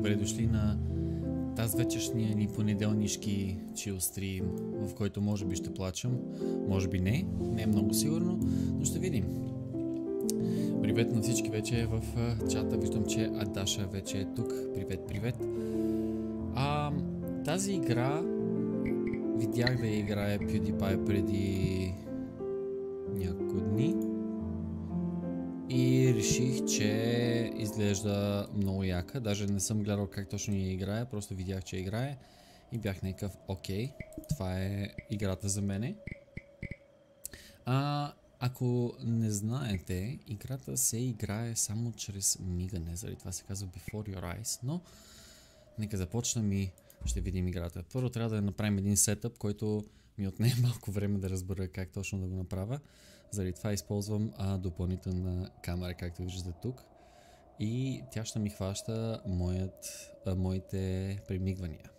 добре дошли на тази вечершния ни понеделнишки чил стрим, в който може би ще плачам, може би не е много сигурно, но ще видим. Привет на всички вече в чата, виждам, че Адаша вече е тук. Привет. Тази игра видях да я играе PewDiePie преди няколко дни и реших, че изглежда много яка. Даже не съм гледал как точно я играе, просто видях, че играе и бях някакъв окей, това е играта за мене. Ако не знаете, играта се играе само чрез мигане, заради това се казва Before Your Eyes, но нека започнем и ще видим играта. Първо трябва да направим един сетъп, който ми отне малко време да разбера как точно да го направя. Заради това използвам допълнителна камера, както виждате тук. И тя ще ми хваща моите примигвания.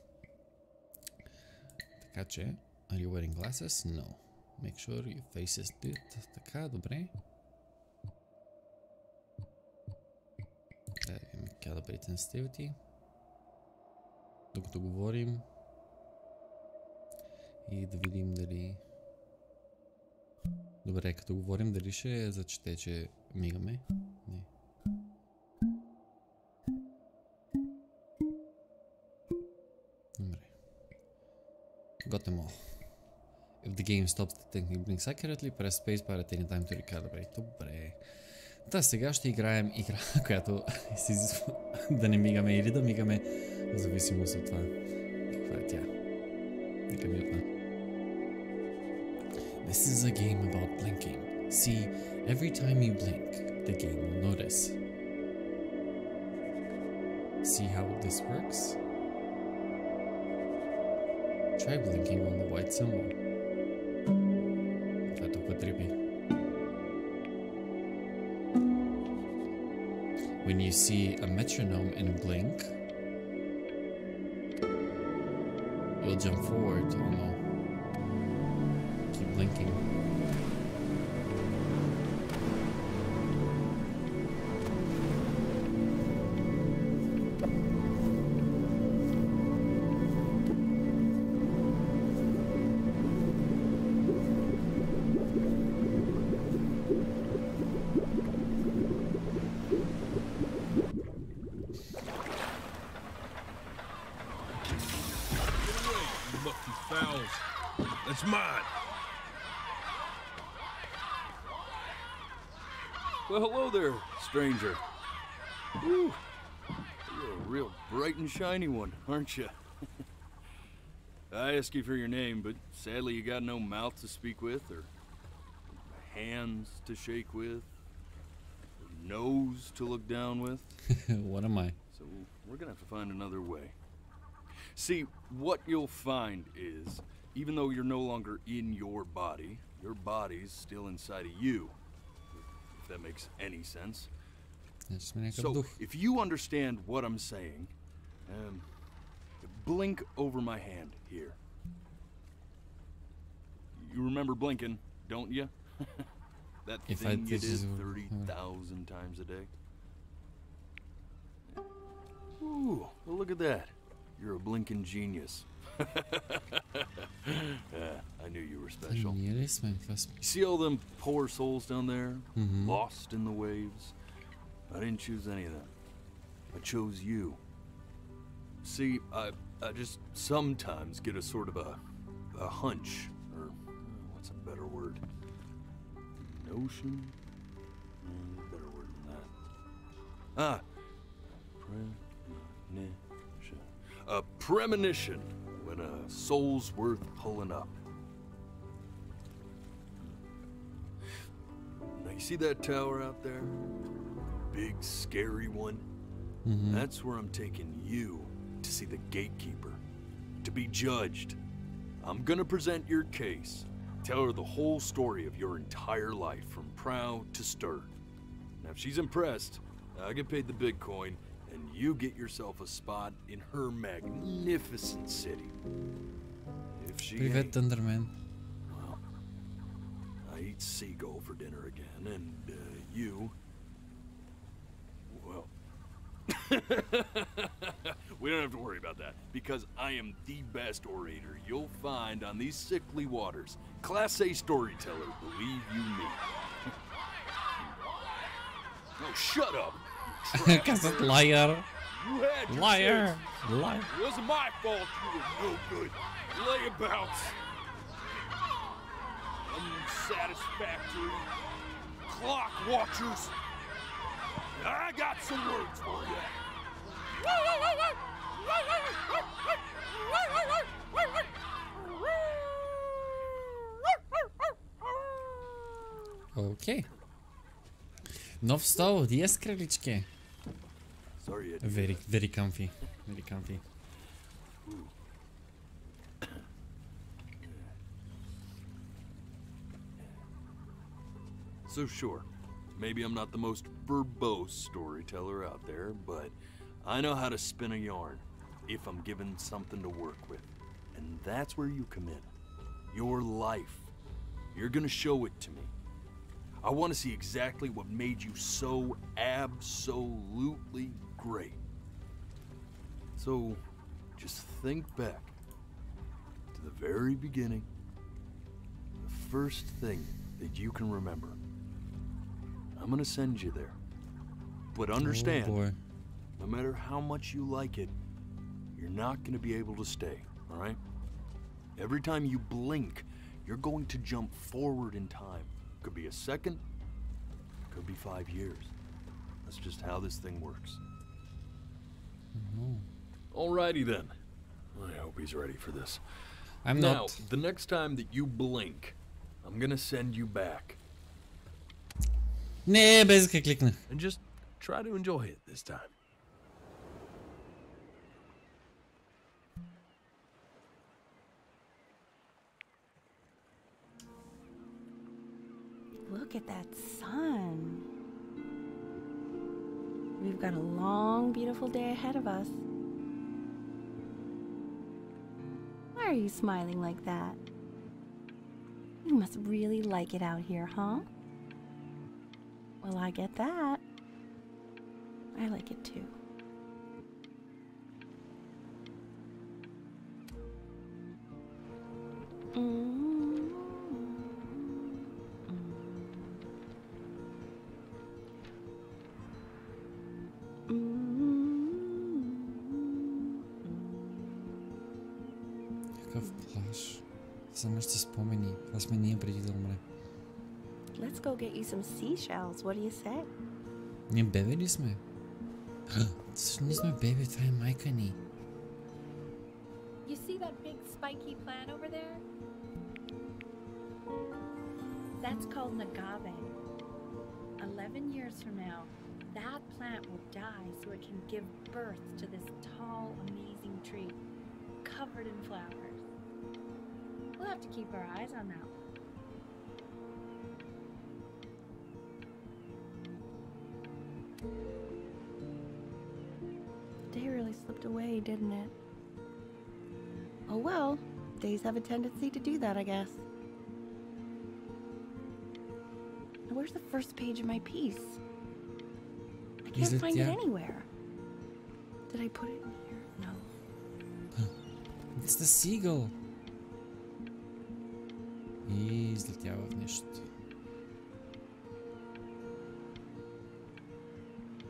Така че, are you wearing glasses? No. Make sure your face is good. Така, добре. Calibrate sensitivity. Докато говорим. И да видим дали... Добре, като говорим, дали ще зачете, че мигаме? Не. Добре. Got them all. If the game stops detecting blinks accurately, press spacebar at any time to recalibrate. Добре. Та сега ще играем игра, която се изисква да не мигаме или да мигаме, в зависимост от това каква е тя. Нека ми отна. This is a game about blinking. See, every time you blink, the game will notice. See how this works? Try blinking on the white symbol. Това е толкова трипи. When you see a metronome and blink, you'll jump forward. Oh no. Keep blinking. That's mine. Well, hello there, stranger. Whew. You're a real bright and shiny one, aren't you? I asked you for your name, but sadly you got no mouth to speak with, or hands to shake with, or nose to look down with. What am I? So we're gonna have to find another way. See, what you'll find is, even though you're no longer in your body's still inside of you. If that makes any sense. So, if you understand what I'm saying, blink over my hand here. You remember blinking, don't you? That thing you did 30,000 times a day. Ooh, well look at that. You're a blinking genius. I knew you were special. You see all them poor souls down there, lost in the waves? I didn't choose any of them. I chose you. See, I just sometimes get a sort of a hunch, or what's a better word? Notion? Better word than that. A premonition when a soul's worth pulling up. Now you see that tower out there? Big scary one? That's where I'm taking you to see the gatekeeper, to be judged. I'm gonna present your case, tell her the whole story of your entire life from proud to stern. Now if she's impressed, I get paid the big coin, and you get yourself a spot in her magnificent city. If she Привет, Thunderman. Well, I eat seagull for dinner again, and you... Well... We don't have to worry about that, because I am the best orator you'll find on these sickly waters. Class A storyteller, believe you me. Oh, shut up! Kasat liar. You had your Liar. chance. Liar. It wasn't my fault you were no good. Layabouts. Unsatisfactory. Clock watchers. I got some words for you. Окей. Нов стол, yes, краличке. Sorry, Ed. Very comfy. Very comfy. So sure, maybe I'm not the most verbose storyteller out there, but I know how to spin a yarn if I'm given something to work with. And that's where you come in. Your life. You're gonna show it to me. I want to see exactly what made you so absolutely great. So, just think back to the very beginning, the first thing that you can remember. I'm gonna send you there. But understand, Oh boy. no matter how much you like it, you're not gonna be able to stay, all right? Every time you blink, you're going to jump forward in time. Could be a second, could be 5 years. That's just how this thing works. Alrighty then. I hope he's ready for this. I'm Now, not. the next time that you blink, I'm gonna send you back. Не, без да кликнах. And just try to enjoy it this time. Look at that sun. We've got a long, beautiful day ahead of us. Why are you smiling like that? You must really like it out here, huh? Well, I get that. I like it too. Какъв плаж. За нашите спомени. Това сме ние преди да умре. Let's go get you some seashells. What do you say? Ние бебе ли сме? Също не сме бебе, това е майка ни. You see that big spiky plant over there? That's called an agave. 11 years from now, that plant will die so it can give birth to this tall, amazing tree, covered in flowers. We'll have to keep our eyes on that one. The day really slipped away, didn't it? Oh well, days have a tendency to do that, I guess. Now, where's the first page of my piece? I can't it find it there? anywhere. Did I put it in here? No. It's the seagull. И излетява в нещо.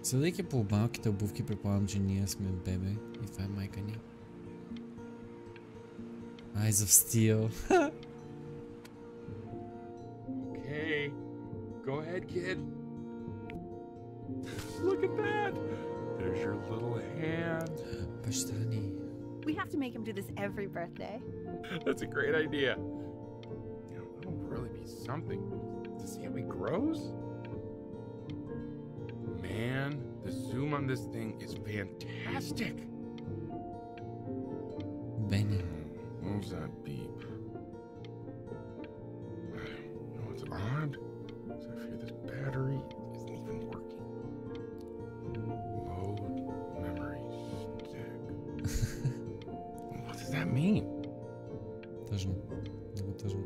Съдейки по малките обувки, предполагам, че ние сме бебе и това е майка ни. Eyes of Steel. Okay. Go ahead, kid. Look at that. There's your little hand. Баща ни. We have to make him do this every birthday. That's a great idea. You know, it'll really be something to see how he grows. Man, the zoom on this thing is fantastic. Benny. What was that beep? You know, it's odd. So I fear this battery isn't even working. Load memory stick. What does that mean? Тъжно. Много тъжно.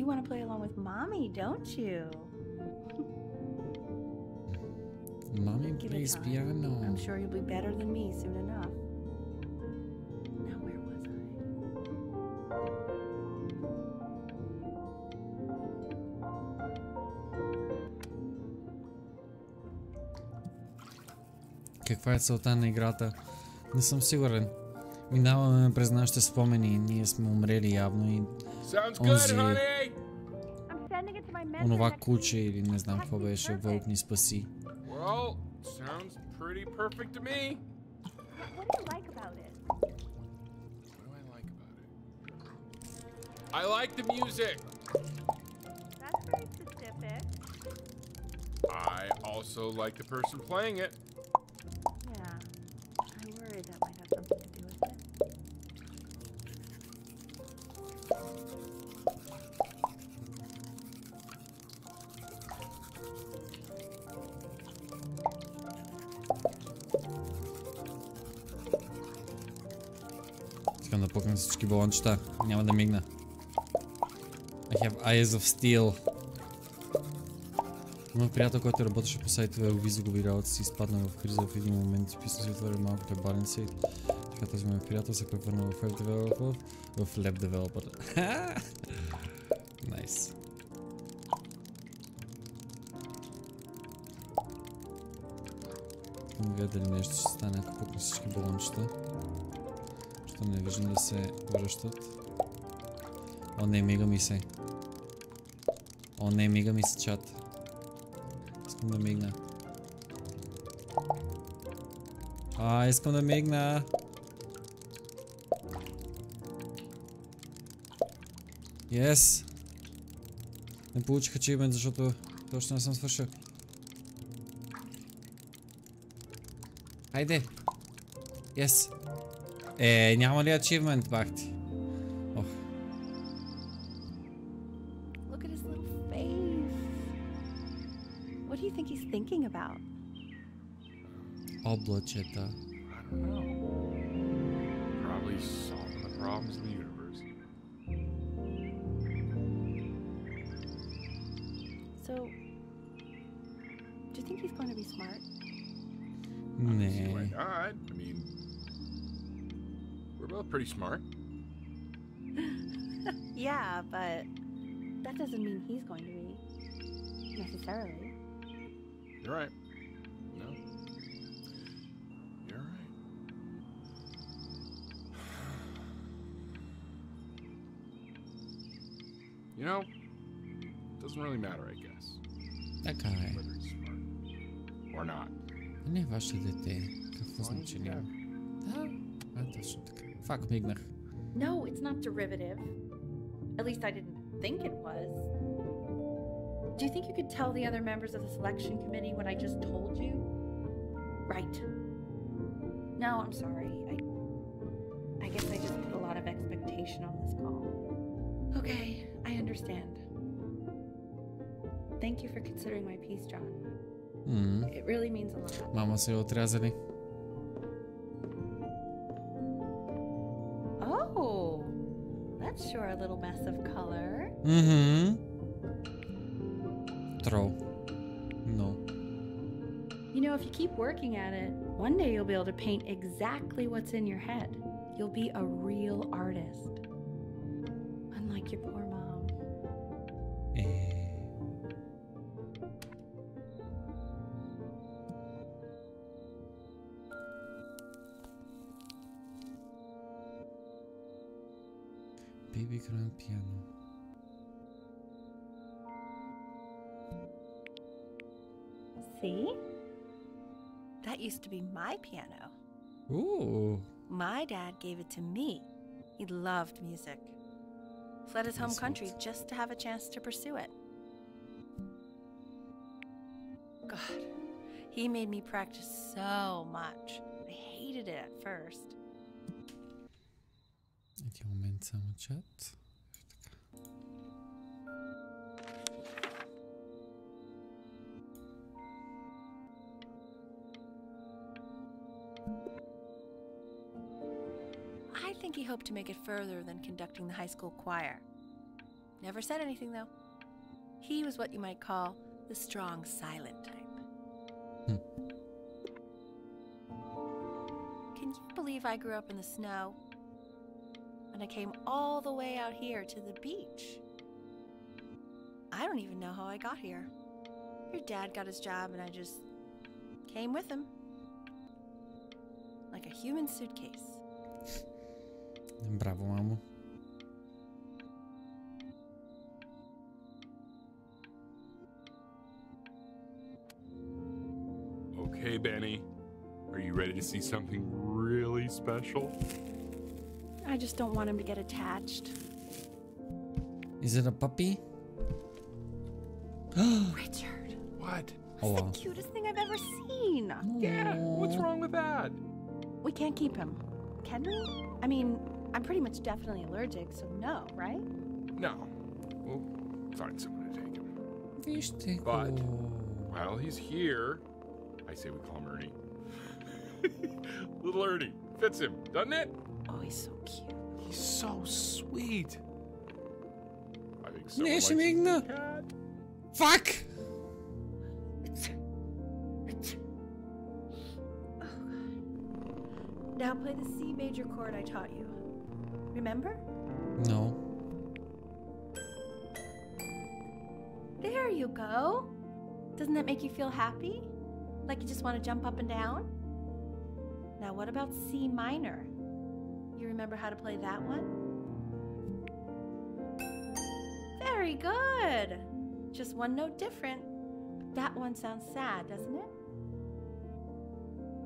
You want to play along with Mommy, don't you? Mommy Give it plays time. piano. I'm sure you'll be better than me soon enough. Now where was Каква е целта на играта? Не съм сигурен. Минаваме през нашите спомени. Ние сме умрели явно и Sounds good, онзи, honey. I'm sending it to my mentor онова next куче week. или не знам Has какво to be беше, вълк perfect. ни спаси. Well, sounds pretty perfect to me. What do you like about it? What do I like about it? I like the music. That's very specific. I also like the person playing it. Yeah. I worried that might have something to do with it. Искам да пукна всички балончета. Няма да мигна. I have eyes of steel. Имах приятел, който работеше по сайтове, уви загуби работа си, изпадна в криза в един момент и писа си отвори малко требалница и така този мой приятел се превърна в web developer, в lab developer. Найс. Не видя дали нещо ще стане, ако пукна всички балончета. Що не виждам да се връщат. О, не, мига ми се. О, не, мига ми се чат. Искам да мигна. Искам да мигна. Yes. Не получих ачивмент, защото точно не съм свършил. Хайде. Yes. Няма ли ачивмент, бахти? Ох. Look at his little face. What do you think he's thinking about? Облачета. I don't know. Probably solving the problems of the universe. So, do you think he's going to be smart? Why Не. not? I mean, we're both pretty smart. Yeah, but that doesn't mean he's going to be. Necessarily. You're right. No. You're right. You know, it doesn't really matter, I guess, Така е. whether he's smart or not. Не е ваше дете. Какво As long as you значение? have. Да, точно така. Фак, мигнах. No, it's not derivative. At least I didn't think it was. Do you think you could tell the other members of the selection committee what I just told you? Right. No, I'm sorry. I guess I just put a lot of expectation on this call. Okay, I understand. Thank you for considering my piece, John. It really means a lot. Мама се е отрязали. Oh, that's sure a little mess of color. Трол. No. You know, if you keep working at it, one day you'll be able to paint exactly what's in your head. You'll be a real artist. Unlike your poor mom. Baby grand piano. See? That used to be my piano. Ooh. My dad gave it to me. He loved music. Fled his home That's country sweet. just to have a chance to pursue it. God, he made me practice so much. I hated it at first. Един момент само чат. Така. I think he hoped to make it further than conducting the high school choir. Never said anything, though. He was what you might call the strong, silent type. Can you believe I grew up in the snow? And I came all the way out here to the beach. I don't even know how I got here. Your dad got his job and I just came with him. Like a human suitcase. Браво, мамо. Okay, Benny. Are you ready to see something really special? I just don't want him to get attached. Is it a puppy? Richard, What? Oh, that's wow. the cutest thing I've ever seen. Yeah, what's wrong with that? We can't keep him, can we? I mean, I'm pretty much definitely allergic, so no, right? No. We'll find someone to take him. Вижте But го. while he's here, I say we call him Ernie. Little Ernie. Fits him, doesn't it? Oh, he's so cute. He's so sweet. I think someone Не, likes ще his мигна. cat. Fuck! Now play the C major chord I taught you. Remember? No. There you go. Doesn't that make you feel happy? Like you just want to jump up and down? Now what about C minor? You remember how to play that one? Very good. Just one note different. That one sounds sad, doesn't it?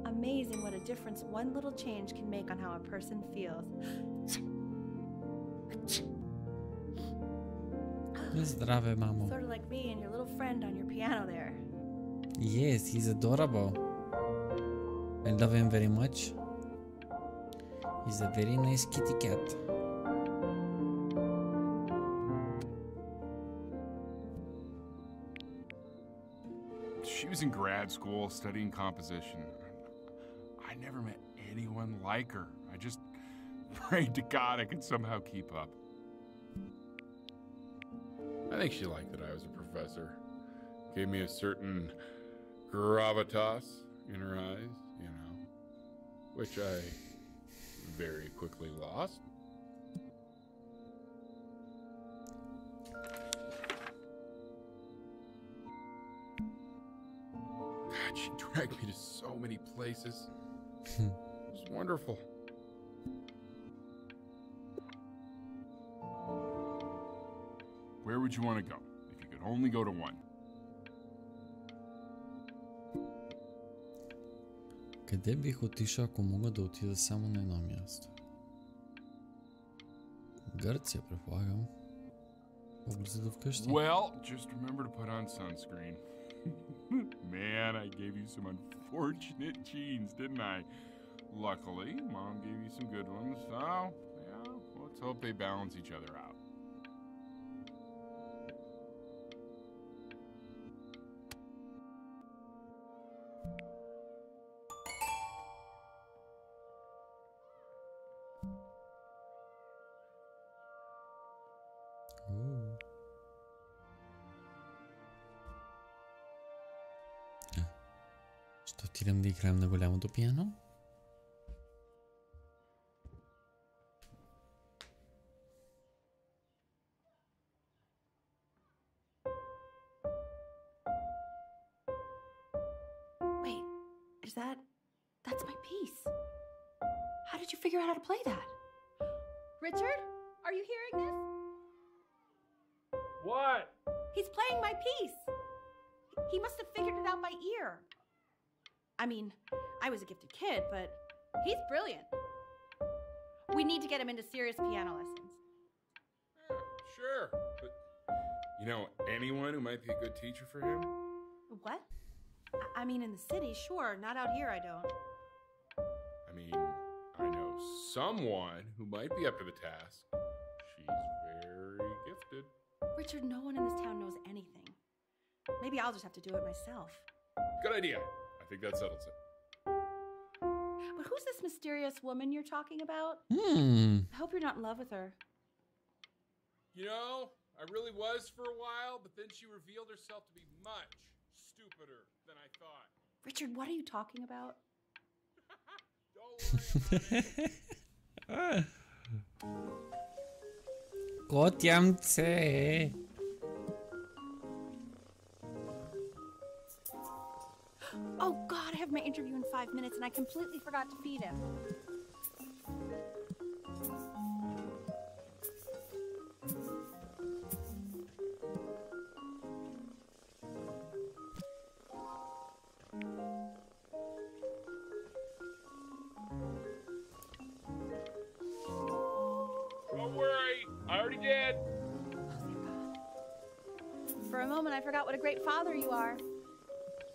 Amazing what a difference one little change can make on how a person feels. Здраве, мамо. Sort of like me and your little friend on your piano there. Yes, he's adorable. I love him very much. He's a very nice kitty cat. She was in grad school studying composition. I never met anyone like her. I just prayed to God I could somehow keep up. I think she liked that I was a professor. Gave me a certain gravitas in her eyes, you know, which I very quickly lost. God, she dragged me to so many places. It was wonderful. Where would you want to go if you could only go to one? Къде бих отишъл, ако мога да отида само на едно място? Гърция, предполагам. По-близо до вкъщи. Well, just remember to put on sunscreen. Man, I gave you some unfortunate genes, didn't I? Luckily, Mom gave you some good ones, so, yeah, let's hope they balance each other out. Ще отидем да играем на голямото пиано. Wait, that's my piece. How did you figure out how to play that? Richard, are you hearing this? What? He's playing my piece. He must have figured it out by ear. I mean, I was a gifted kid, but he's brilliant. We need to get him into serious piano lessons. Sure, but you know anyone who might be a good teacher for him? What? I mean, in the city, sure. Not out here, I don't. I mean, I know someone who might be up to the task. She's very gifted. Richard, no one in this town knows anything. Maybe I'll just have to do it myself. Good idea. I think that settles it. But who's this mysterious woman you're talking about? I hope you're not in love with her. You know, I really was for a while, but then she revealed herself to be much stupider than I thought. Richard, what are you talking about? Don't worry about it. Котямце. Oh God, I have my interview in 5 minutes and I completely forgot to feed him. Don't worry, I already did. For a moment, I forgot what a great father you are.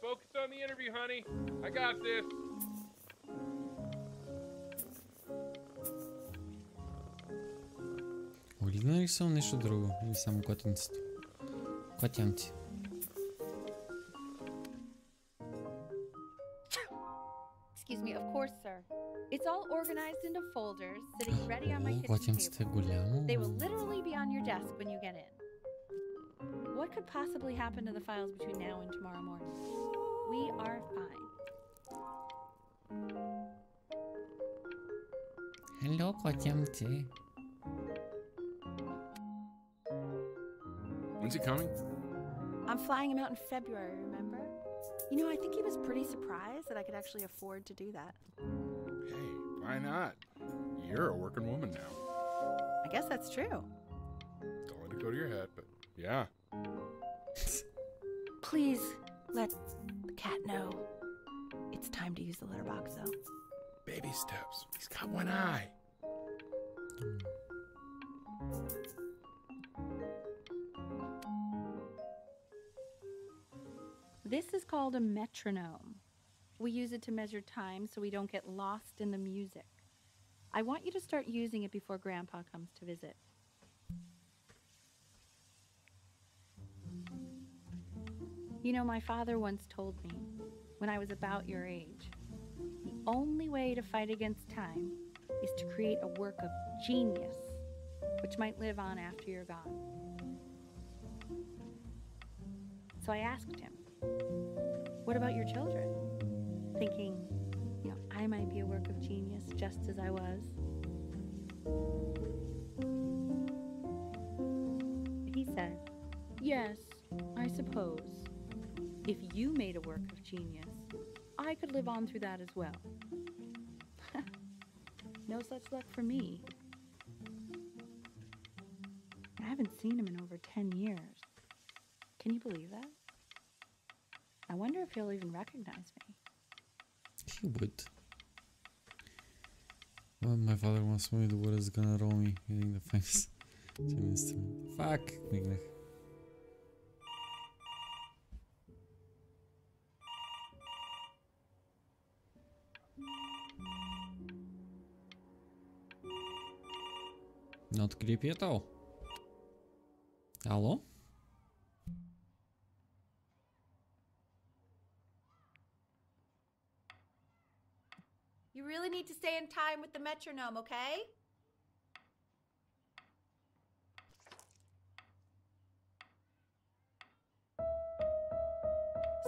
Focus on the interview, honey. I got this. Оли нарисувал нещо друго или само котенцето? Котямци. Excuse me, of course, sir. It's all organized into folders, sitting ready on my kitchen Котямцето е table. голямо. They will literally be on your desk when you get in. What could possibly happen to the files between now and tomorrow morning? We are fine. Hello, котямци. When's he coming? I'm flying him out in February, remember? You know, I think he was pretty surprised that I could actually afford to do that. Hey, why not? You're a working woman now. I guess that's true. Don't let it go to your head, but yeah. Please let the cat know. It's time to use the litter box, though. Baby steps. He's got one eye. This is called a metronome. We use it to measure time so we don't get lost in the music. I want you to start using it before Grandpa comes to visit. You know, my father once told me, when I was about your age, the only way to fight against time is to create a work of genius, which might live on after you're gone. So I asked him, what about your children? Thinking, you know, I might be a work of genius just as I was. He said, yes, I suppose. If you made a work of genius, I could live on through that as well. No such luck for me. I haven't seen him in over 10 years. Can you believe that? I wonder if he'll even recognize me. He would. Well, my father once told me the water is gonna roll me hitting the fence. Fuck, Migane. Not creepy at all. Hello? You really need to stay in time with the metronome, okay?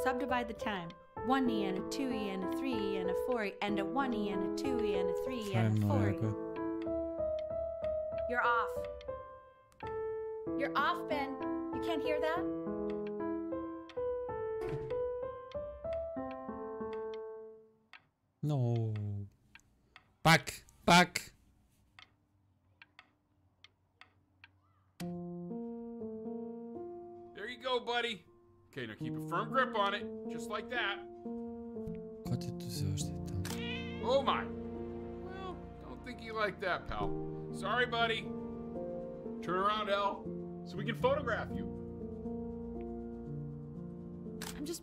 Subdivide the time. 1E and a 2E and a 3E and a 4E and a 1E and a 2E and a 3E and a 4E. You're off. You're off, Ben. You can't hear that? No. Back. Back. There you go, buddy. Okay, now keep a firm grip on it, just like that. Котето все още е там. Oh my. Well, don't think you like that, pal. Sorry, buddy. Turn around, Elle, so we can photograph you. I'm just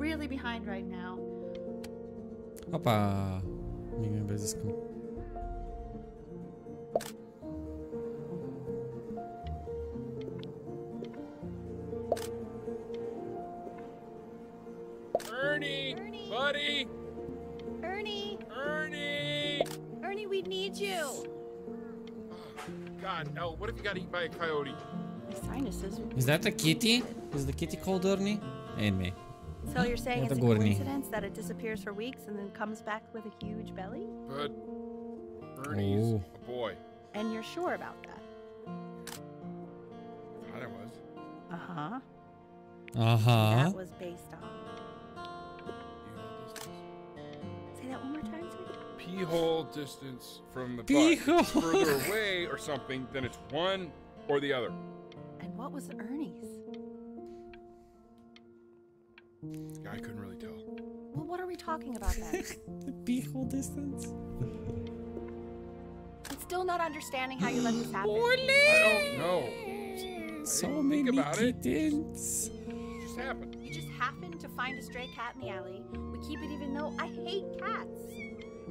really behind right now. Опа! Мигане без искам. Ernie! Buddy! Ernie! Ernie! Ernie, we need you! God, Elle, what if you got eaten by a coyote? sinuses. Is that a kitty? Is the kitty called Ernie? Anyway. So you're saying What it's a a Gorny. coincidence that it disappears for weeks and then comes back with a huge belly? But Ernie's Oh. a boy. And you're sure about that? Thought I was. Uh-huh. Uh-huh. That was based on... Say that one more time, sweetie. Pee-hole distance from the butt. Pee-hole. If it's further away or something, then it's one or the other. And what was Ernie's? Yeah, I couldn't really tell. Well, what are we talking about then? The beehole distance. I'm still not understanding how you let this happen. I don't know. So didn't many think about it. kittens. It just happened. You just happened to find a stray cat in the alley. We keep it even though I hate cats.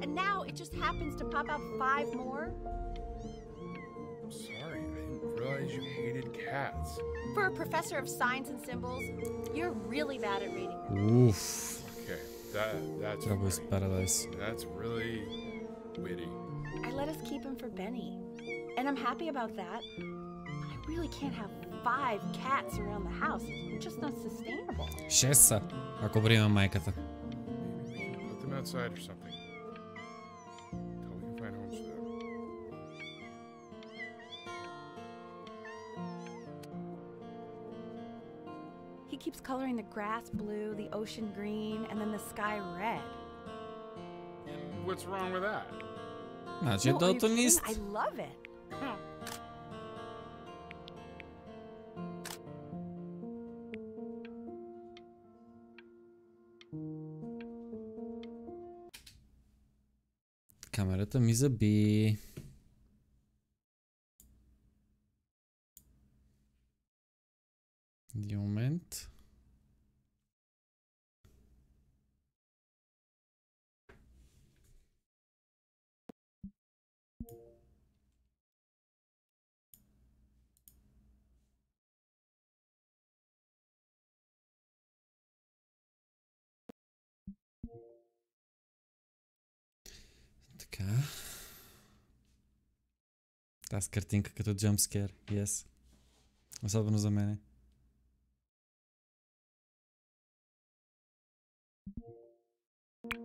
And now it just happens to pop out 5 more? I'm sorry, I didn't realize you hated cats. For a professor of signs and symbols, you're really bad at reading them. Oof. Okay, that's That was funny. paradise. That's really witty. I let us keep him for Benny. And I'm happy about that. But I really can't have 5 cats around the house. It's just not sustainable. 6 са, ако приема майката. Maybe we should put them outside or something. Until we can find homes for them. He keeps coloring the grass blue, the ocean green, and then the sky red. And what's wrong with that? Значи е No, are you kidding? далтонист. I love it. Камерата ми заби. Един момент. Така. Тази картинка като jumpscare, yes. Особено за мене.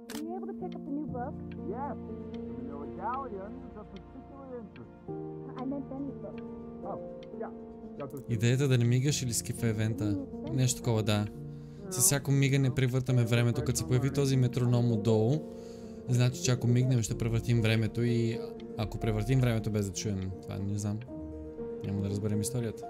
Were you able to pick up the new book? Yes, you know Italian is of particular interest. I meant Benny's book. Oh, yeah. Got those. Идеята да не мигаш или скифа евента. Нещо такова, да. С всяко мигане превъртаме времето. Като се появи този метроном отдолу, значи, че ако мигнем, ще превъртим времето и ако превъртим времето без да чуем, това не знам. Няма да разберем историята.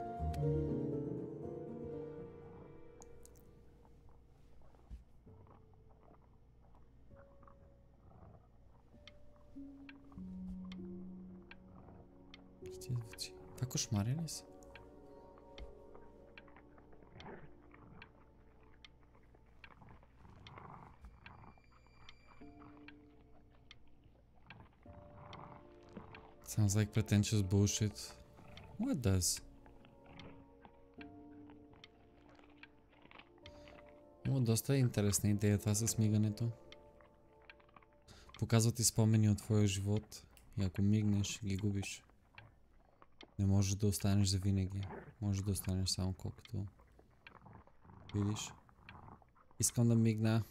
Това кошмари ли са? Sounds like pretentious bullshit. What does? Има доста интересна идея това с мигането. Показват ти спомени от твоя живот и ако мигнеш, ги губиш. Не можеш да останеш за винаги. Можеш да останеш само колкото видиш. Искам да мигна.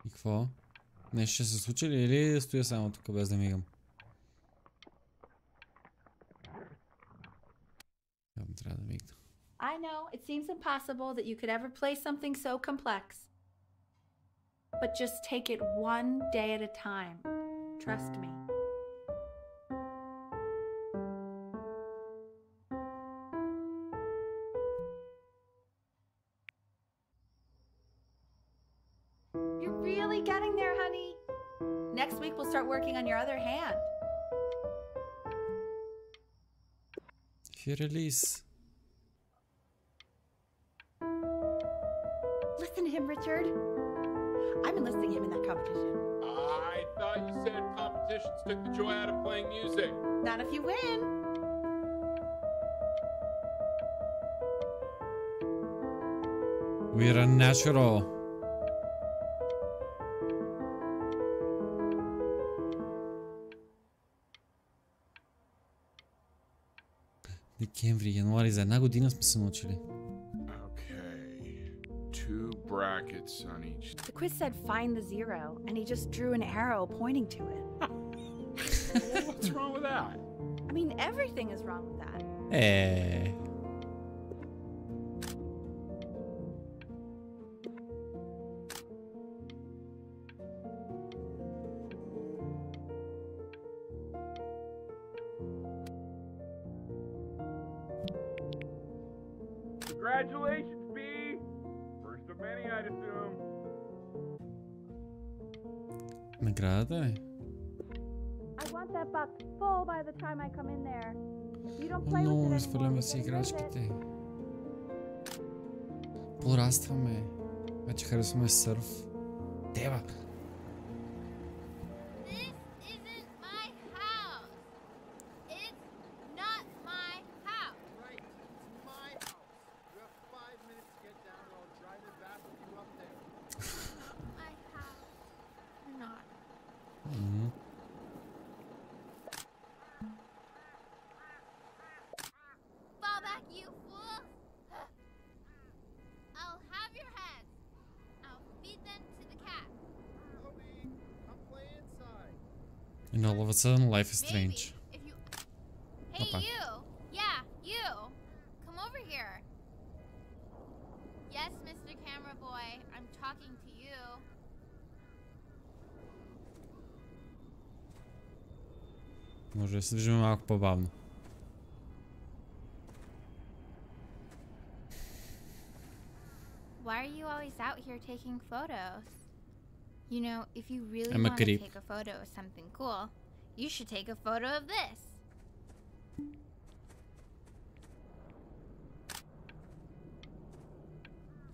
И какво? Нещо ще се случи ли или стоя само тук без да мигам? Явно трябва да мигна. I know it seems impossible that you could ever play something so complex. But just take it one day at a time. Trust me. You're really getting there, honey. Next week we'll start working on your other hand. If you release. Listen to him, Richard. I'm enlisting him in that competition. I thought you said competitions took the joy out of playing music. Not if you win. We're unnatural. Декември, януари, за една година сме се научили. Okay. 2 brackets on each. The quiz said find the zero, and he just drew an arrow pointing to it. What's wrong with that? I mean, everything is wrong with that. Congratulations, B! First of many, I'd assume. Наградата ли? I want that box full by the time I come in there. If you don't play with Много it anymore, изхвърляме си we'll get rid of it. играчките. Порастваме. Вече харесваме сърф. Дева. This isn't my house. It's not my house. Right, it's my house. You have 5 minutes to get down, or I'll drive it back with you up there. My house. Not. Fall back, you fool. I'll have your heads. I'll feed them to the cat. Chloe, come play inside. And all of a sudden, life is Maybe strange. if you. Hey, Papa. you. Yeah, you. Come over here. Yes, Mr. Camera Boy. I'm talking to you. Може да се движим малко по-бавно. Why are you always out here taking photos? You know, if you really I'm a want to creep. take a photo of something cool, you should take a photo of this.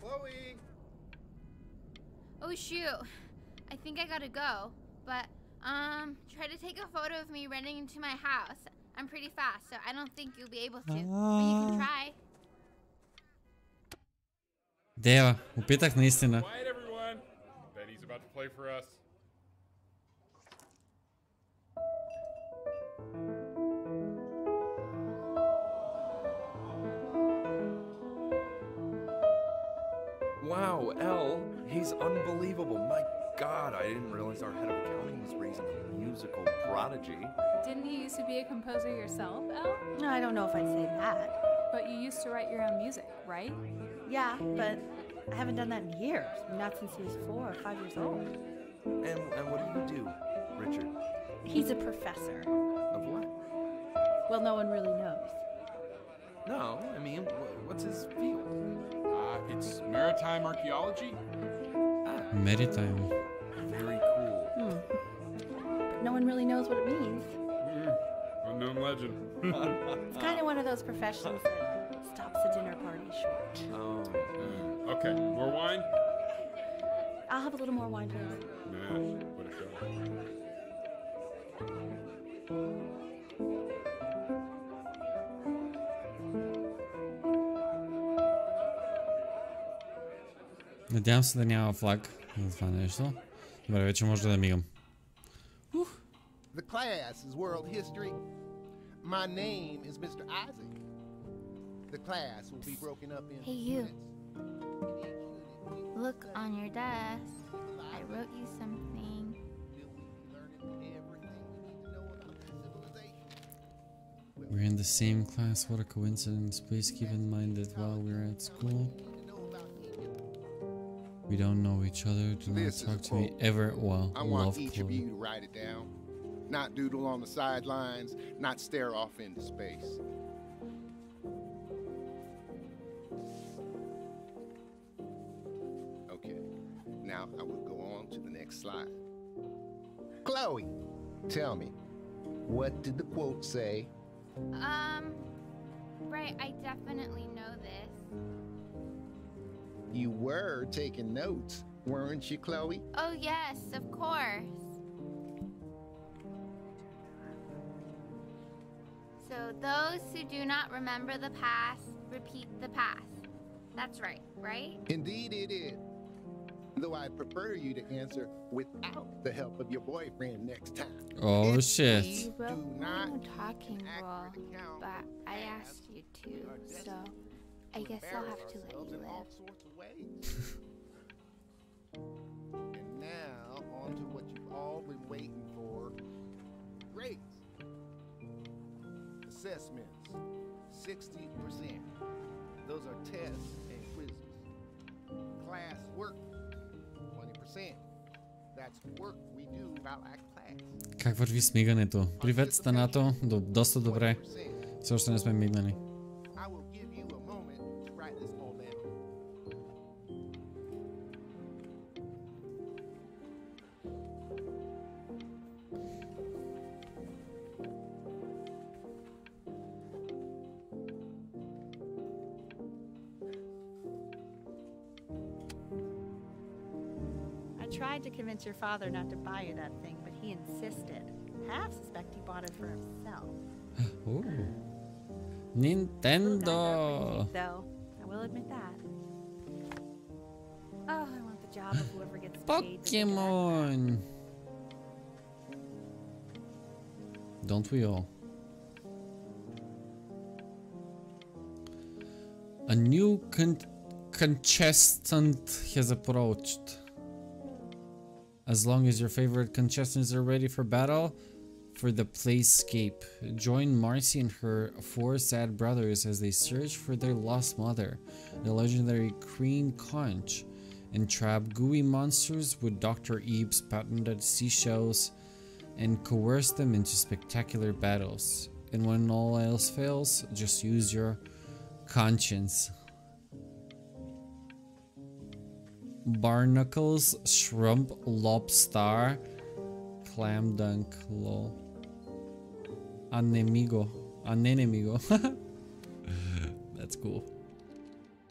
Chloe! Oh shoot, I think I gotta go. But try to take a photo of me running into my house. I'm pretty fast, so I don't think you'll be able to. But you can try. Дева, опитах наистина. Quiet, everyone. Betty's about to play for us. Wow, L, he's unbelievable. My God, I didn't realize our head of accounting was raising a musical prodigy. Didn't you used to be a composer yourself, Elle? No, I don't know if I'd say that. But you used to write your own music, right? Yeah, but I haven't done that in years. Not since he was 4 or 5 years old. And what do you do, Richard? He's a professor. Of what? Well, no one really knows. No, I mean, what's his field? It's maritime archaeology. Maritime. Very cool. But no one really knows what it means. Unknown legend. It's kind of one of those professions that stops a dinner party short. Oh, Okay, more wine? I'll have a little more wine, please. Nah, what a show. Надявам се да няма флаг за това нещо. Добре, вече може да мигам. The class is world history. My name is Mr. Isaac. The class will be broken up in Hey, you. units. Look on your desk. I wrote you something. We're in the same class, what a coincidence. Please keep in mind that while we're at school, we don't know each other. Do not This is talk a to me quote. ever. Well, I want love each of Chloe. you to write it down. Not doodle on the sidelines, not stare off into space. Okay, now I will go on to the next slide. Chloe, tell me, what did the quote say? Right, I definitely know this. You were taking notes, weren't you, Chloe? Oh, yes, of course. So, those who do not remember the past, repeat the past. That's right, right? Indeed it is. Though I prefer you to answer without the help of your boyfriend next time. Oh If shit. we Well, do we not were keep talking, an well, accurate account but I of asked you past, to, we are so destined I to guess I'll embarrass have to let ourselves you in all live. sorts of ways. And now, on to what you've all been waiting for. Grades. Assessments. 60%. Those are tests and quizzes. Class work. 20%. That's work we do while at class. Как върви с мигането? Привет, Станато. Доста добре. 20%. Все още не сме мигнали. I will give you a moment to write this all down. I tried to convince your father not to buy you that thing, but he insisted. Half suspect he bought it for himself. Oh. Little guys are Nintendo. pretty, though. I will admit that. Oh, I want the job of whoever gets paid. to look at that. Pokemon. Don't we all? A new contestant has approached. As long as your favorite contestants are ready for battle for the playscape, join Marcy and her 4 sad brothers as they search for their lost mother, the legendary Green Conch, and trap gooey monsters with Dr. Eve's patented seashells and coerce them into spectacular battles. And when all else fails, just use your conscience. Barnacles, shrimp, lobster, clam dunk, lol. Anemigo. That's cool.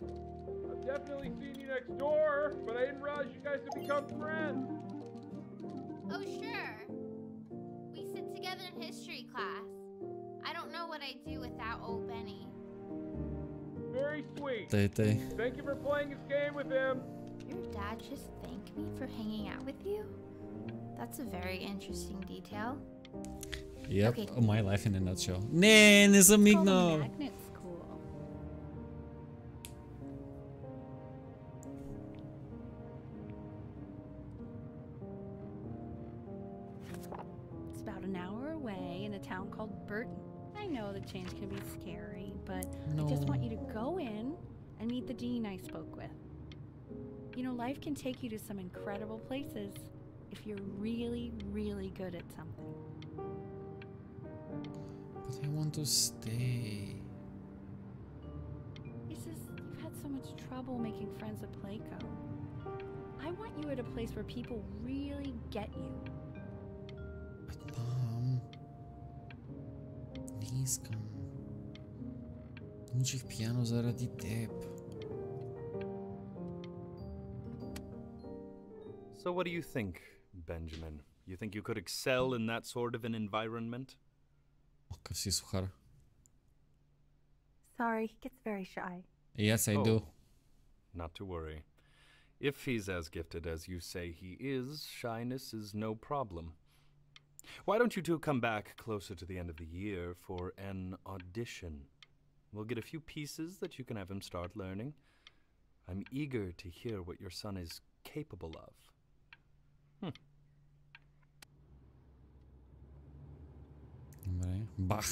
I've definitely seen you next door, but I didn't realize you guys had become friends. Oh, sure. We sit together in history class. I don't know what I'd do without old Benny. Very sweet. Tay. Thank you for playing this game with him. Your dad just thanked me for hanging out with you? That's a very interesting detail. Yep, Okay. my life in a nutshell. Nen is a Call the migno. magnets cool. It's about an hour away in a town called Burton. I know the change can be scary, but I just No. want you to go in and meet the dean I spoke with. You know, life can take you to some incredible places if you're really, really good at something. But I want to stay. It's just, you've had so much trouble making friends at Playco. I want you at a place where people really get you. But mom, не искам. Учих пиано заради теб. So what do you think, Benjamin? You think you could excel in that sort of an environment? Какъв си сухар. Sorry, he gets very shy. Yes, I do. Not to worry. If he's as gifted as you say he is, shyness is no problem. Why don't you two come back closer to the end of the year for an audition? We'll get a few pieces that you can have him start learning. I'm eager to hear what your son is capable of. Добре. Бах.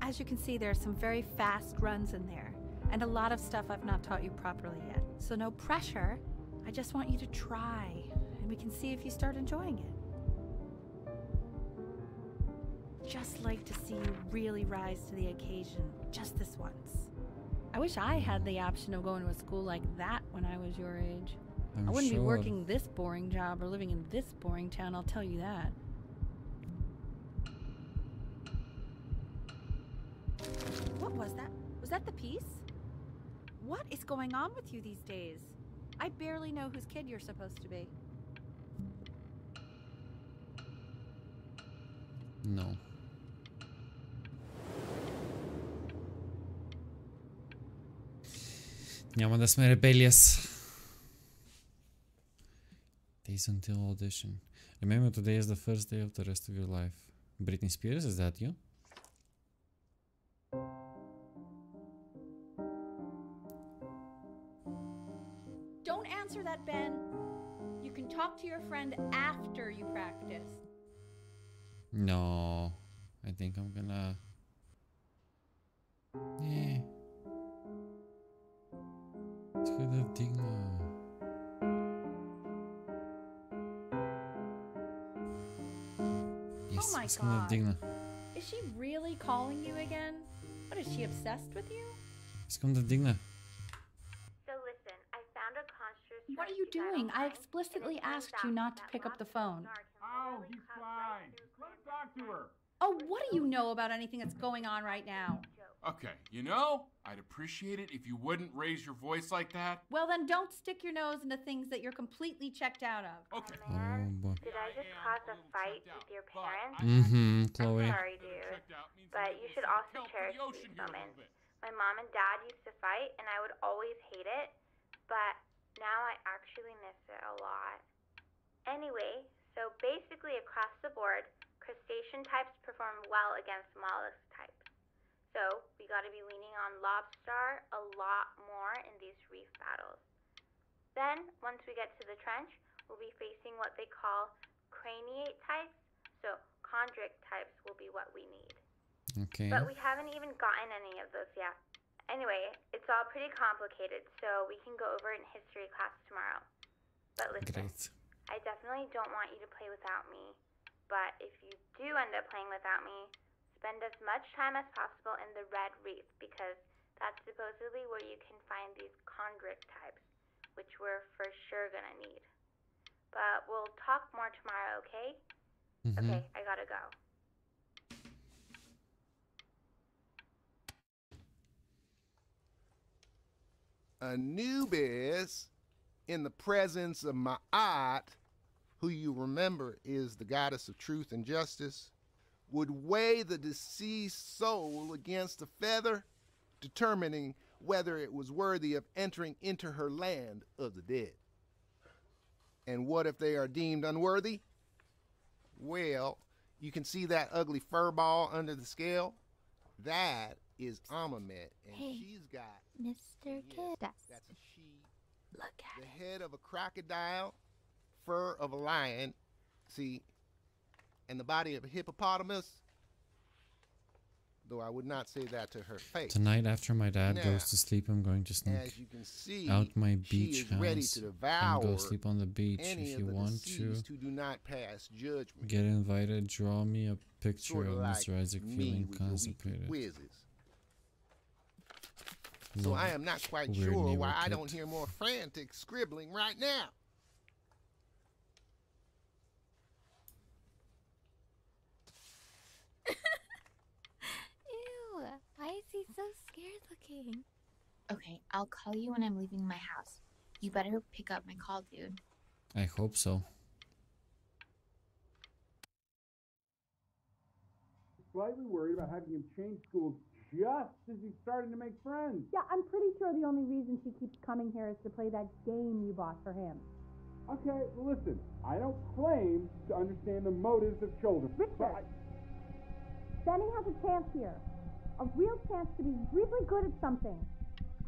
As you can see, there are some very fast runs in there, and a lot of stuff I've not taught you properly yet. So no pressure. I just want you to try, and we can see if you start enjoying it. Just like to see you really rise to the occasion, just this once. I wish I had the option of going to a school like that when I was your age. I'm I wouldn't be sure. working this boring job or living in this boring town, I'll tell you that. What was that? Was that the piece? What is going on with you these days? I barely know whose kid you're supposed to be. No. Няма да сме rebellious. Days until audition. Remember today is the first day of the rest of your life. Britney Spears, is that you? Don't answer that, Ben. You can talk to your friend after you practice. No. I think I'm gonna... Yeah. Тъде вдигна. Oh my Искам да God. вдигна. Is she really calling you again? What, is she obsessed with you? Искам да вдигна. So listen, I found a construct. What are you doing? I explicitly asked you not to pick up the phone. Oh, he's fine. Let's talk to her. Oh, what do you know about anything that's going on right now? Okay, you know, I'd appreciate it if you wouldn't raise your voice like that. Well, then don't stick your nose into things that you're completely checked out of. Okay. Oh boy. Did I just cause a fight with your parents? Chloe. I'm sorry, dude. But you should also cherish these moments. My mom and dad used to fight, and I would always hate it. But now I actually miss it a lot. Anyway, so basically across the board, crustacean types perform well against mollusk types. So we got to be leaning on lobster a lot more in these reef battles. Then, once we get to the trench, we'll be facing what they call craniate types. So chondric types will be what we need. Okay. But we haven't even gotten any of those yet. Anyway, it's all pretty complicated, so we can go over it in history class tomorrow. But listen, Great. I definitely don't want you to play without me. But if you do end up playing without me, spend as much time as possible in the red reef, because that's supposedly where you can find these chondric types, which we're for sure gonna need. But we'll talk more tomorrow, okay? Okay, I gotta go. Anubis, in the presence of Ma'at, who you remember is the goddess of truth and justice, would weigh the deceased soul against a feather, determining whether it was worthy of entering into her land of the dead. And what if they are deemed unworthy? Well, you can see that ugly fur ball under the scale? That is Amamet, and Hey, she's got... Mr. Kid. That's a she. Look at The head of a crocodile, fur of a lion, see, and the body of a hippopotamus, though I would not say that to her face. Tonight after my dad Now, goes to sleep, I'm going to sneak as you can see, out my she beach is ready house to and devour go sleep on the beach. any If of you the want to deceased who do not pass judgment. get invited, draw me a picture Sort of of like Mr. Isaac me feeling with your weekly constipated. quizzes. So Love I am not quite weird sure neighbor why I kid. don't hear more frantic scribbling right now. Ew, why is he so scared looking? Okay, I'll call you when I'm leaving my house. You better pick up my call, dude. I hope so. Slightly worried about having him change schools just as he's starting to make friends. Yeah, I'm pretty sure the only reason she keeps coming here is to play that game you bought for him. Okay, well, listen, I don't claim to understand the motives of children. Richard, Benny has a chance here. A real chance to be really good at something.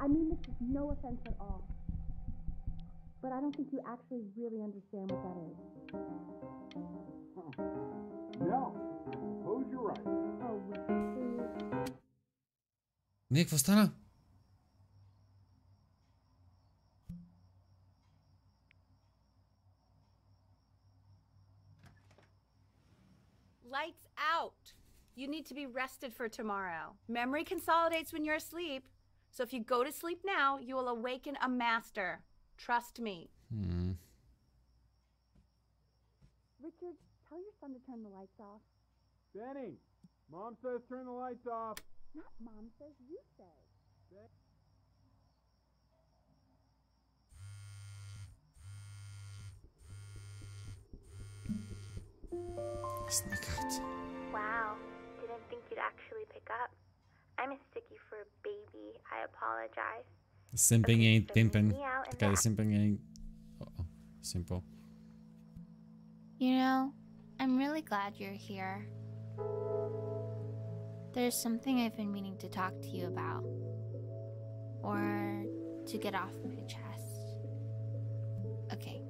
I mean this is no offense at all. But I don't think you actually really understand what that is. No, I suppose you're right. Oh, Richard, please. Не, какво стана? Lights out. You need to be rested for tomorrow. Memory consolidates when you're asleep. So if you go to sleep now, you will awaken a master. Trust me. Richard, tell your son to turn the lights off. Benny, Mom says turn the lights off. Not Mom says, you say. Sneak out. Wow, didn't think you'd actually pick up. I mistook you for a baby. I apologize. Simping ain't pimping. Така да simping ain't... Simple. You know, I'm really glad you're here. There's something I've been meaning to talk to you about. Or to get off my chest. Okay.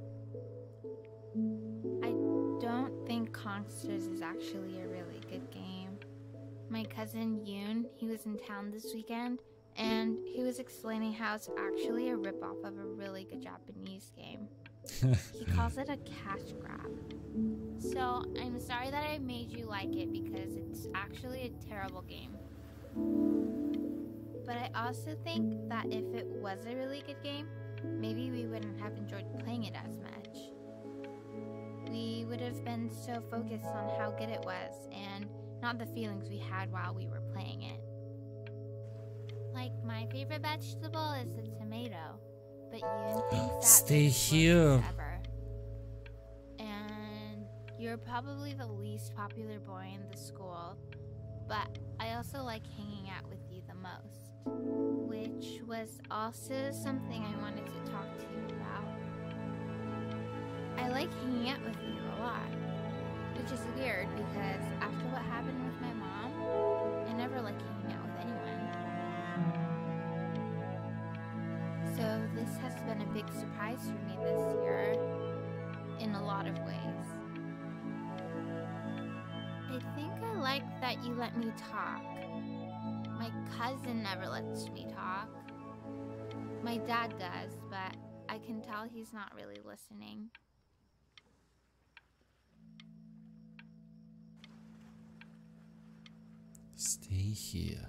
I don't think Consters is actually a really good game. My cousin Yoon, he was in town this weekend, and he was explaining how it's actually a ripoff of a really good Japanese game. He calls it a cash grab. So, I'm sorry that I made you like it because it's actually a terrible game. But I also think that if it was a really good game, maybe we wouldn't have enjoyed playing it as much. We would have been so focused on how good it was and not the feelings we had while we were playing it. Like, my favorite vegetable is the tomato, but Yoon thinks that Stay here. Ever. And you're probably the least popular boy in the school, but I also like hanging out with you the most, which was also something I wanted to talk to you about. I like hanging out with you a lot, which is weird because after what happened with my mom, I never like hanging out with anyone. So this has been a big surprise for me this year, in a lot of ways. I think I like that you let me talk. My cousin never lets me talk. My dad does, but I can tell he's not really listening. Stay here.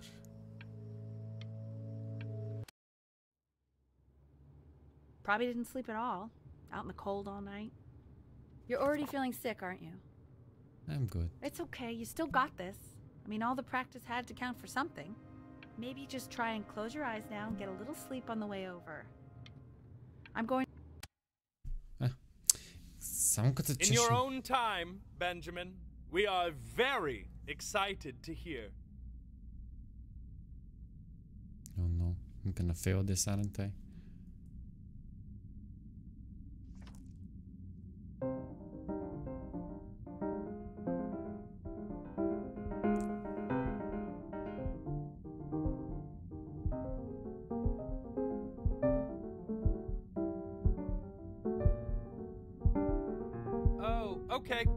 Probably didn't sleep at all. Out in the cold all night. You're already feeling sick, aren't you? I'm good. It's okay. You still got this. I mean, all the practice had to count for something. Maybe just try and close your eyes now and get a little sleep on the way over. I'm going... In your own time, Benjamin, we are very excited to hear. Oh no, I'm gonna fail this, aren't I?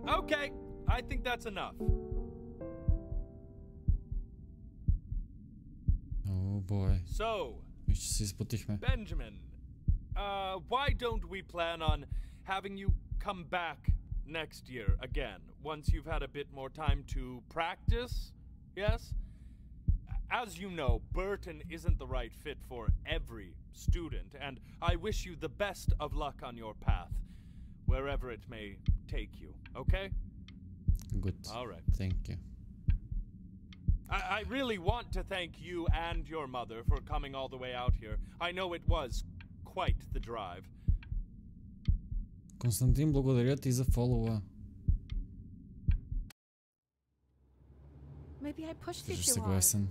Okay, I think that's enough. Oh boy. So, Benjamin, why don't we plan on having you come back next year again, once you've had a bit more time to practice, yes? As you know, Burton isn't the right fit for every student, and I wish you the best of luck on your path, wherever it may take you, okay? Good. All right. Thank you. I really want to thank you and your mother for coming all the way out here. I know it was quite the drive. Константин, благодаря ти за фоллова. Maybe I pushed you Кажеш too hard. съгласен.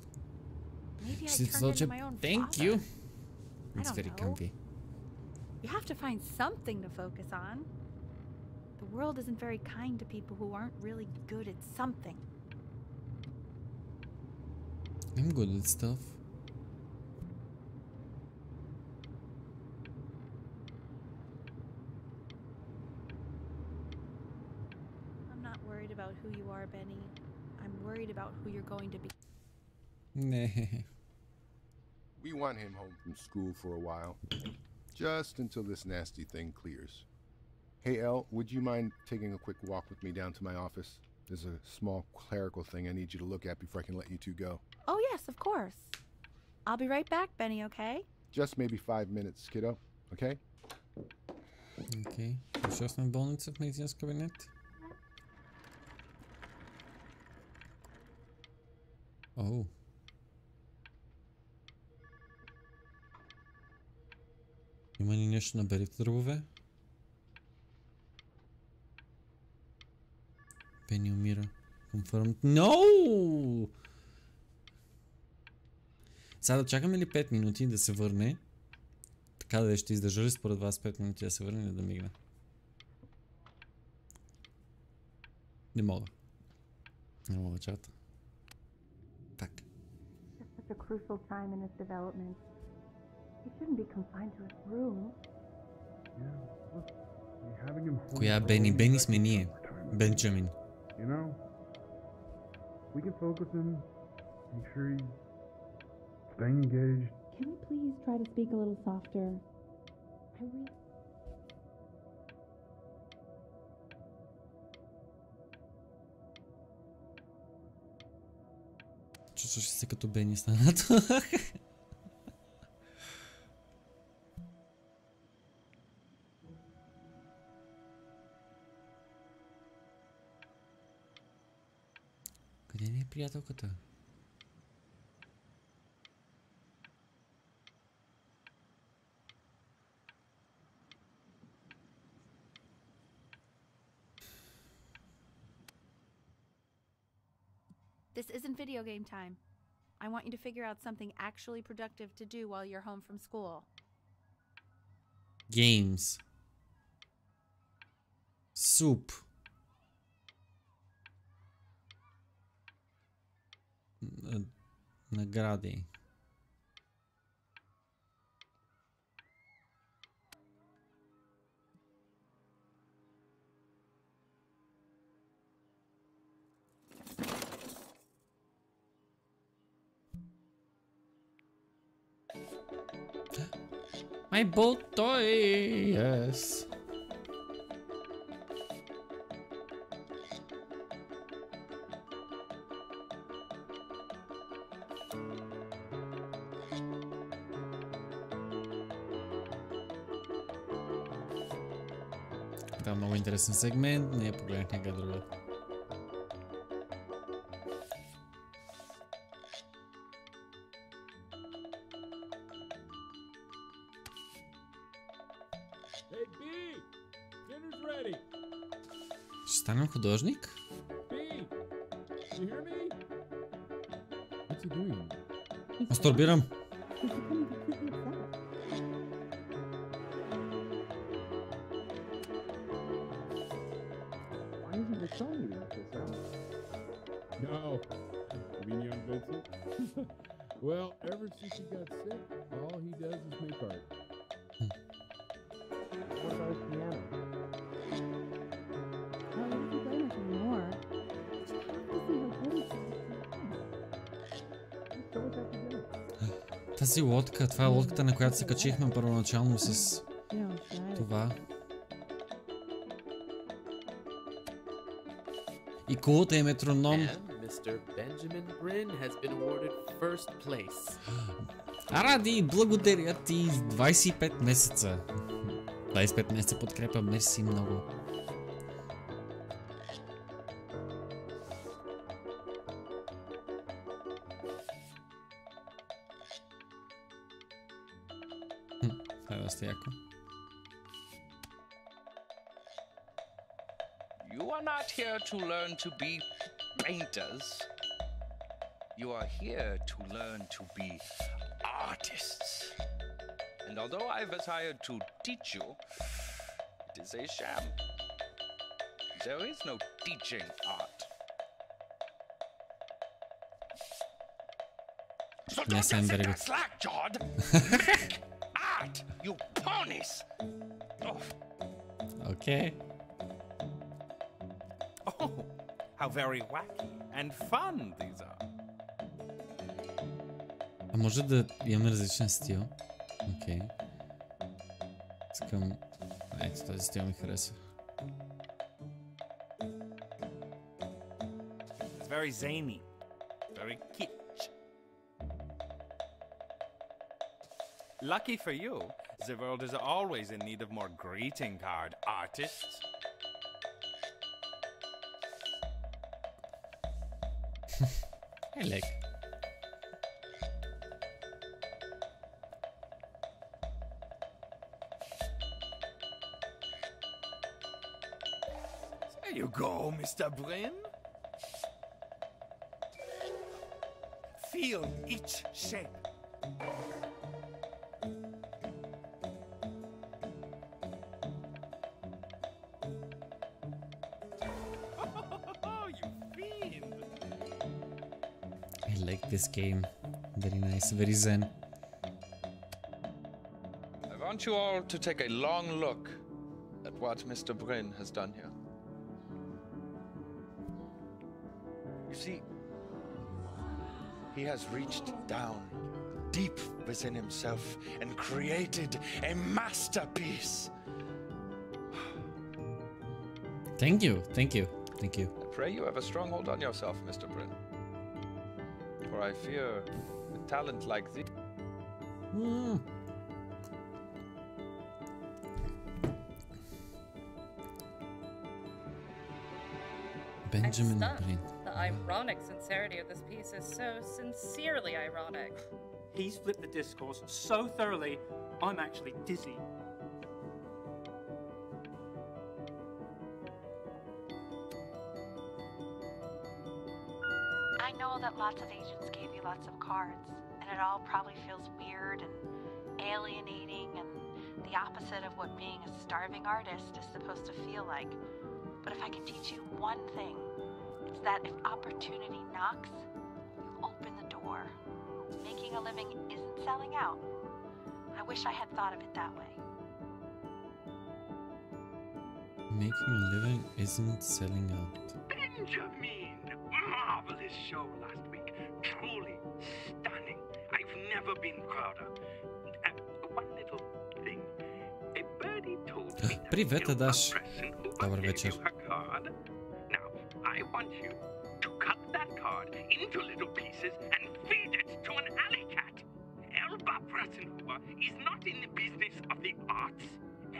Maybe I Ще ти turned into сложа my own thank father. you. I It's don't very know. comfy. You have to find something to focus on. The world isn't very kind to people who aren't really good at something. I'm good at stuff. I'm not worried about who you are, Benny. I'm worried about who you're going to be. Nah. We want him home from school for a while. Just until this nasty thing clears. Hey, Elle, would you mind taking a quick walk with me down to my office? There's a small clerical thing I need you to look at before I can let you two go. Oh, yes, of course. I'll be right back, Benny, okay? Just maybe 5 minutes, kiddo, okay? Окей. Дошъл сме в болница в медицински кабинет. О. Има ли нещо на белите дробове? Пени умира. Confirmed. No! Сега да чакаме ли 5 минути да се върне така да ще издържа ли според вас 5 минути да се върне или да мигне? Не мога. Не мога, чата. Так. Such a crucial time in his development. He shouldn't be confined to his room. Коя Бени? Бени сме ние. Бенджамин. You know, we can focus him, make sure he's staying engaged. Can we please try to speak a little softer? Чувстваш се като Бени станато. Къде не е приятелката? This isn't video game time. I want you to figure out something actually productive to do while you're home from school. Games. Soup. Награди. My boat toy, yes. Да, много интересен сегмент, не погледнах някъде друга. Ще станем художник? Мастурбирам. No. You mean young Vincent? Well, ever since he got sick, all he does is make art. What about his piano? Well, he doesn't play much anymore. Тази лодка, това е лодката, на която се качихме първоначално с това. И кулата е метроном. Ради, благодаря ти 25 месеца. 25 месеца подкрепа, мерси много. Това е доста яко. You are not here to learn to be painters. You are here to learn to be artists. And although I've hired to teach you, it is a sham. There is no teaching art. So don't just sit there slack-jawed. Make art, you ponies! Oh. Okay. Oh, how very wacky and fun these are. А може да имаме различен стил? Окей. Искам... Ето, този стил ми харесва. It's very zany, very kitsch. Lucky for you, the world is always in need of more greeting card artists. I like. There you go, Mr. Bryn. Feel each shape. like this game. Very nice, very zen. I want you all to take a long look at what Mr. Bryn has done here. You see, he has reached down deep within himself and created a masterpiece. Thank you, thank you, thank you. I pray you have a strong hold on yourself, Mr. Bryn. For I fear a talent like this. Benjamin I'm Bryn. stunned. The ironic sincerity of this piece is so sincerely ironic. He's flipped the discourse so thoroughly, I'm actually dizzy. I know that lots of agents gave you lots of cards, and it all probably feels weird and alienating and the opposite of what being a starving artist is supposed to feel like. But if I can teach you one thing, it's that if opportunity knocks, you open the door. Making a living isn't selling out. I wish I had thought of it that way. Making a living isn't selling out. Benjamin! Marvelous show last week. Truly stunning. I've never been prouder. One little thing. A birdie told me Привет, Адаш. Добър вечер. Now, I want you to cut that card into little pieces and feed it to an alley cat. Elba Pressenhuber is not in the business of the arts.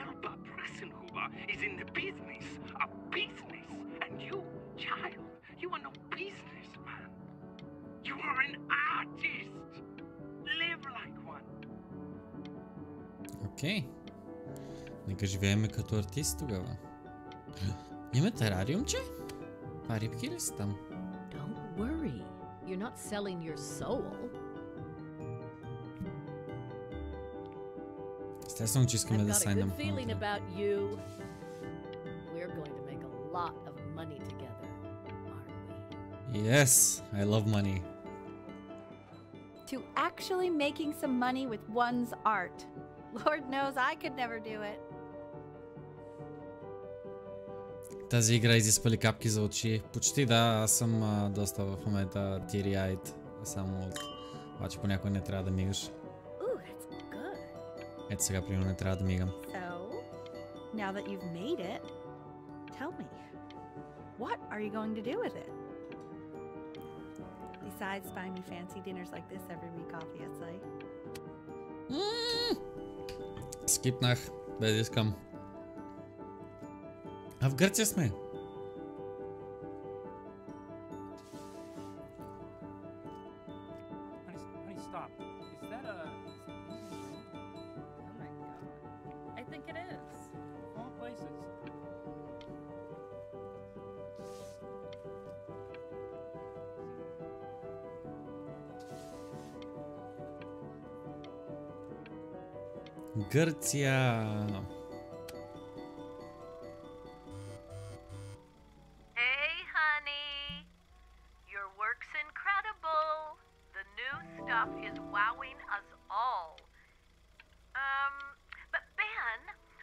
Elba Pressenhuber is in the business of business. And you, child, you are no businessman. You are an artist. Live like one. Окей. Нека живееме като артист тогава. Има терариумче? Това рибки ли са там? Don't worry. You're not selling your soul. Естествено, че искаме да сайнем. Feeling about you. We're going to make a lot of money together, aren't we? Yes, I love money. To actually making some money with one's art. Lord knows I could never do it. Тази игра изисквали капки за очи. Почти да, аз съм доста в момента teary-eyed. Само от... Обаче понякога не трябва да мигаш. Ето сега, примерно, не трябва да мигам. So, now that you've made it, tell me, what are you going to do with it? Besides buying me fancy dinners like this every week, obviously. Скипнах, без да искам. А в Гърция сме. Honey, stop. Is that a... Oh my god. I think it is. Of all places. Гърция. Hey, honey. Your work's incredible. The new stuff is wowing us all. But Ben,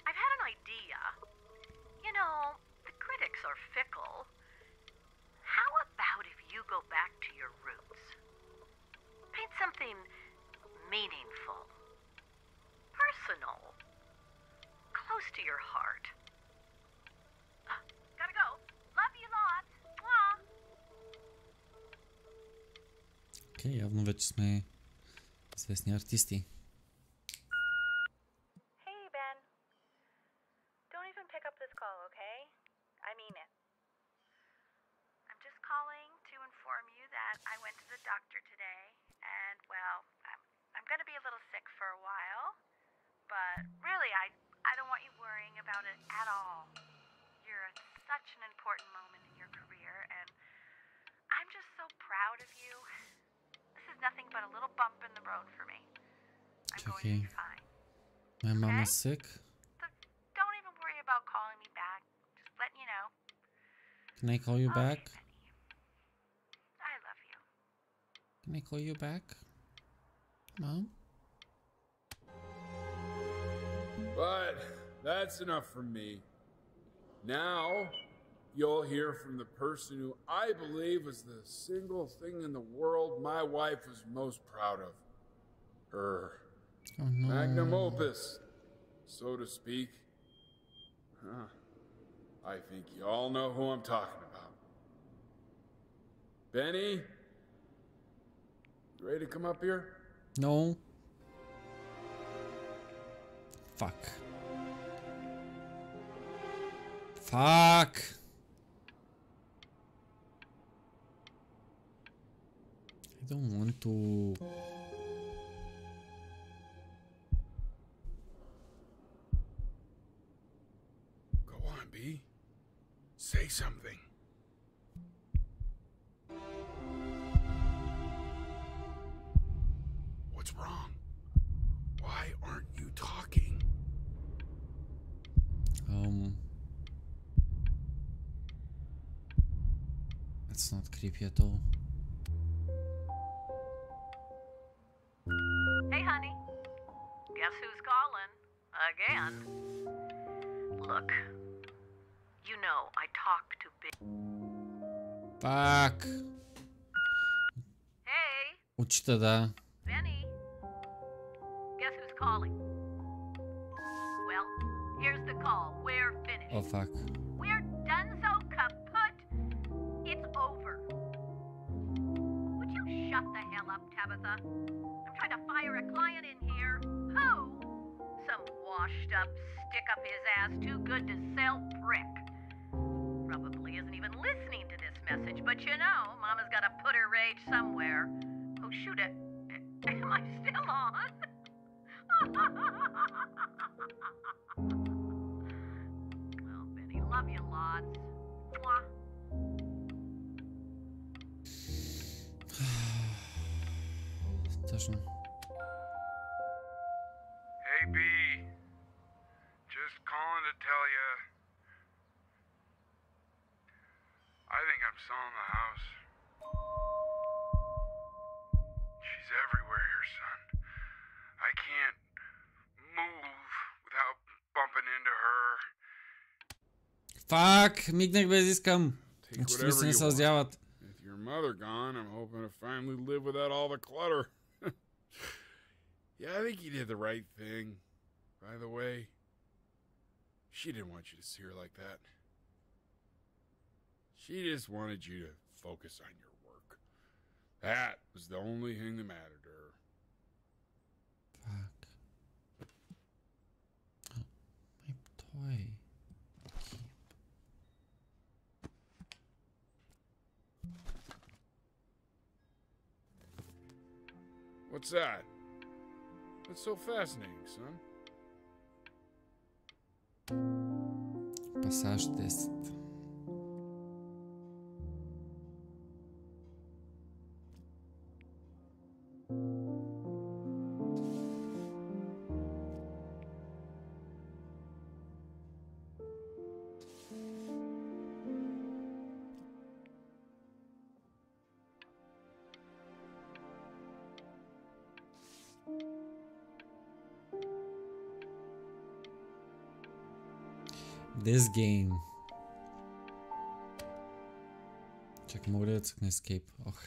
I've had an idea. You know, the critics are fickle. How about if you go back to your roots? Paint something meaningful. Personal. Close to your heart. Gotta go. Love you lots. Mwah. Окей, явно вече сме известни артисти. Hey, Ben. Don't even pick up this call, okay? I mean it. I'm just calling to inform you that I went to the doctor today, and well, I'm gonna be a little sick for a while, but really, I don't want you worrying about it at all. You're at such an important moment in your career, and I'm just so proud of you. This is nothing but a little bump in the road for me. I'm going to be fine. My mom is sick. So don't even worry about calling me back. Just letting you know. Can I call you back? I love you. Can I call you back? Mom? But that's enough from me. Now, you'll hear from the person who I believe is the single thing in the world my wife was most proud of. Her magnum opus, so to speak. Huh. I think you all know who I'm talking about. Benny? You ready to come up here? No. Fuck. Fuck. I don't want to. Go on, B. Say something. What's wrong? Why aren't you talking? That's not creepy at all. Hey, honey. Guess who's calling? Again. Look, you know I talk to big. Fuck. Hey, Очите, да. Benny. Guess who's calling? Well, here's the call. We're finished. Oh fuck. We're done so kaput. It's over. Would you shut the hell up, Tabitha? I'm trying to fire a client in here. Who? Some washed up, stick up his ass, too good to sell prick. Probably isn't even listening to this message, but you know, Mama's got to put her rage somewhere. Oh, shoot it. Am I still on? Well, Benny, love you lots. Mwah. Точно. Hey, B. Just calling to tell you. I think I'm selling the house. She's everywhere here, son. I can't move without bumping into her. Fuck! Мигнах без искам. Take Очите ми whatever се не you want. сълзяват. With your mother gone, I'm hoping to finally live without all the clutter. Yeah, I think you did the right thing. By the way, she didn't want you to see her like that. She just wanted you to focus on your work. That was the only thing that mattered to her. Fuck. My toy. What's that? What's so fascinating, son? Пасаж 10. This game. Чакай, мога ли да цъкна escape? Ох.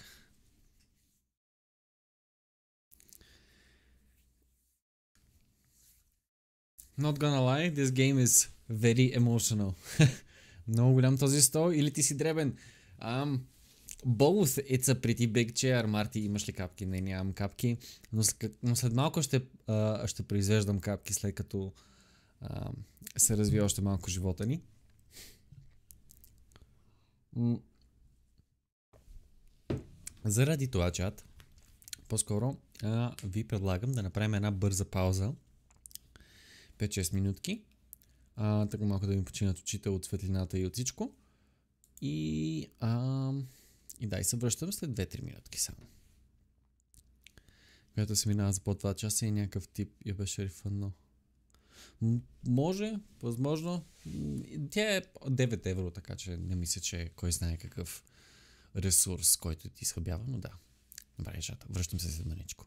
Not gonna lie, this game is very emotional. Много голям този стол или ти си дребен? Both. It's a pretty big chair. Марти, имаш ли капки? Не, нямам капки. Но след малко ще произвеждам капки, след като се развие още малко живота ни. Заради това, чат, по-скоро ви предлагам да направим една бърза пауза. 5-6 минутки. Така малко да ми починат очите от светлината и от всичко. И да, и се връщам след 2-3 минутки само. Когато се минава за по 2 часа и някакъв тип я беше рефъннал. Може, възможно. Тя е 9 евро, така че не мисля, че кой знае какъв ресурс, който ти изхъбява, но да. Добре, чата. Връщам се след маничко.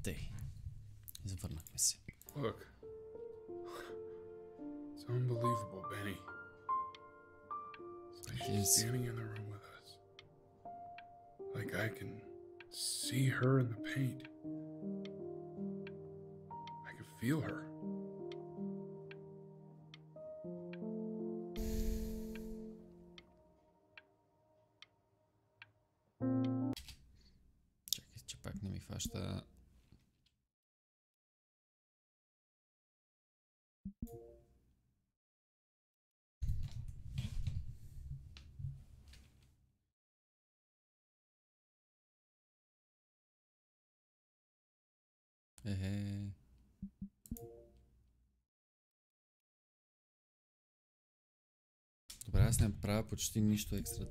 Тъй. Завърнахме се. Look. It's unbelievable, Benny. It's like Yes. Standing in the room with us. Like I can see her in the paint. I can feel her. Чакай, че пак не ми фаща. Добре, аз не правя почти нищо екстра.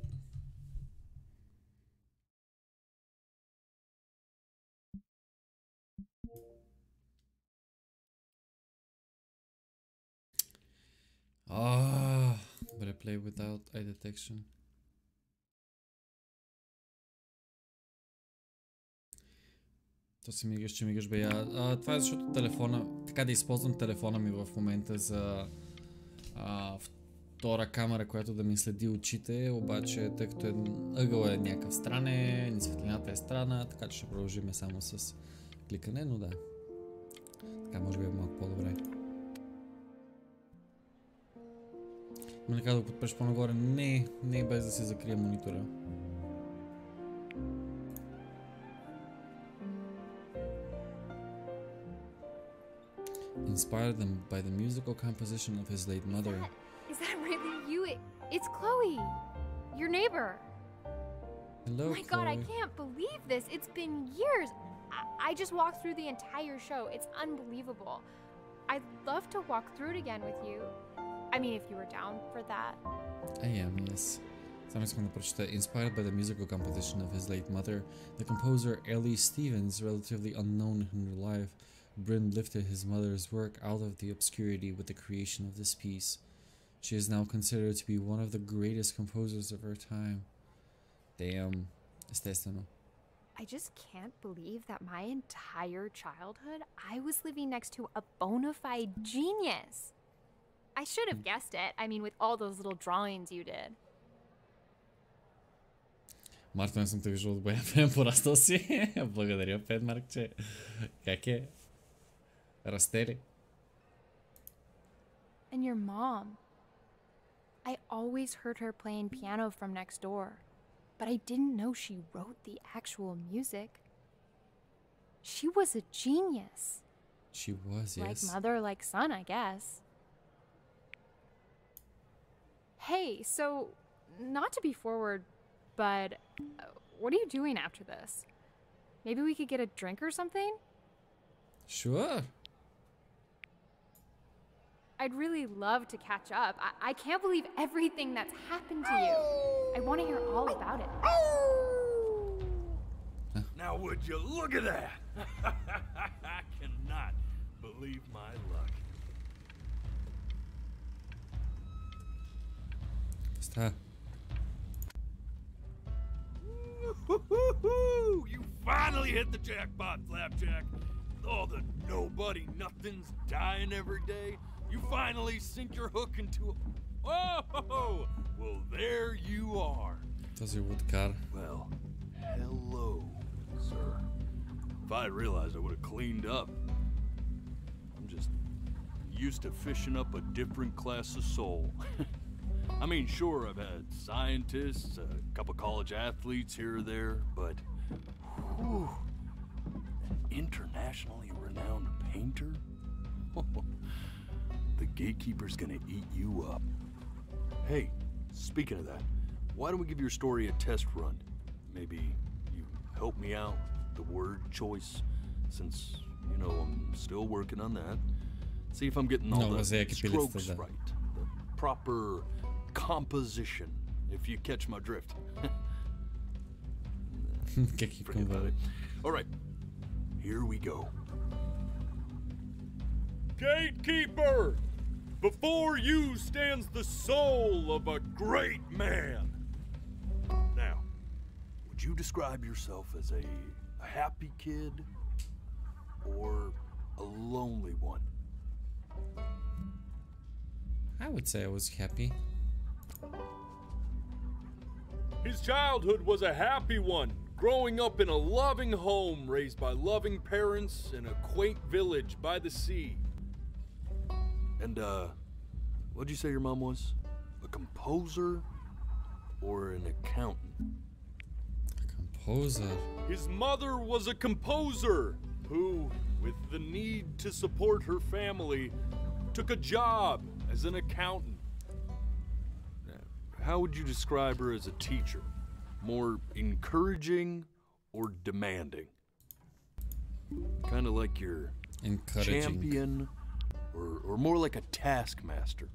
But I play without eye detection. То си мигаш бе. Това е защото телефона, така да използвам телефона ми в момента за втора камера, която да ми следи очите, обаче тъй като ъгъл е някакъв странен, светлината е странна, така че ще продължим само с кликане, но да. Така може би е малко по-добре. Ме нека да го подпреш по-нагоре. Не без да се закрие монитора. Inspired them by the musical composition of his late mother. Is that really you? It's Chloe, your neighbor. Hello, oh my God, I Chloe. can't believe this. It's been years. I just walked through the entire show. It's unbelievable. I'd love to walk through it again with you. I mean, if you were down for that. I am, yes. Само искам да прочета. Inspired by the musical composition of his late mother, the composer Ellie Stevens, relatively unknown in her life, Bryn lifted his mother's work out of the obscurity with the creation of this piece. She is now considered to be one of the greatest composers of her time. Damn. Естествено. I just can't believe that my entire childhood I was living next to a bona fide genius. I should have guessed it. I mean, with all those little drawings you did. Марто, не съм те виждал от боя, порастал си. Благодаря, Петмаркче. Как е? Расте ли? And your mom. I always heard her playing piano from next door, but I didn't know she wrote the actual music. She was a genius. She was, yes. Like mother, like son, I guess. Hey, so, not to be forward, but what are you doing after this? Maybe we could get a drink or something? Sure. I'd really love to catch up. I can't believe everything that's happened to you. I want to hear all about it. Now would you look at that? I cannot believe my luck. Stop. You finally hit the jackpot, Flapjack. All the nobody nothings dying every day. You finally sink your hook into a... Oh! Well, there you are. Does your wood car? Well, hello, sir. If I had realized, I would have cleaned up. I'm just used to fishing up a different class of soul. I mean, sure, I've had scientists, a couple college athletes here or there, but... Whew, an internationally renowned painter? The gatekeeper's gonna eat you up. Hey, speaking of that, why don't we give your story a test run? Maybe you help me out, the word choice, since, you know, I'm still working on that. See if I'm getting all the strokes right. The proper composition, if you catch my drift. Forget about it. All right, here we go. Gatekeeper! Before you stands the soul of a great man. Now, would you describe yourself as a happy kid or a lonely one? I would say I was happy. His childhood was a happy one, growing up in a loving home raised by loving parents in a quaint village by the sea. And, what'd you say your mom was? A composer or an accountant? Composer. His mother was a composer who, with the need to support her family, took a job as an accountant. How would you describe her as a teacher? More encouraging or demanding? Kind of like your champion or more like a taskmaster?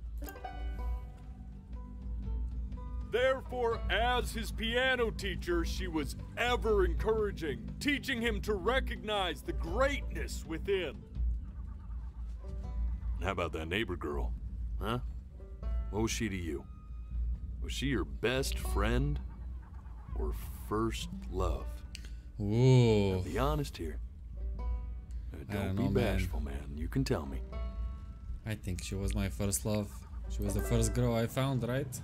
Therefore, as his piano teacher, she was ever encouraging, teaching him to recognize the greatness within. How about that neighbor girl, huh? What was she to you? Was she your best friend or first love? Ooh. Now be honest here. Don't be bashful, man. You can tell me. I think she was my first love. She was the first girl I found, right?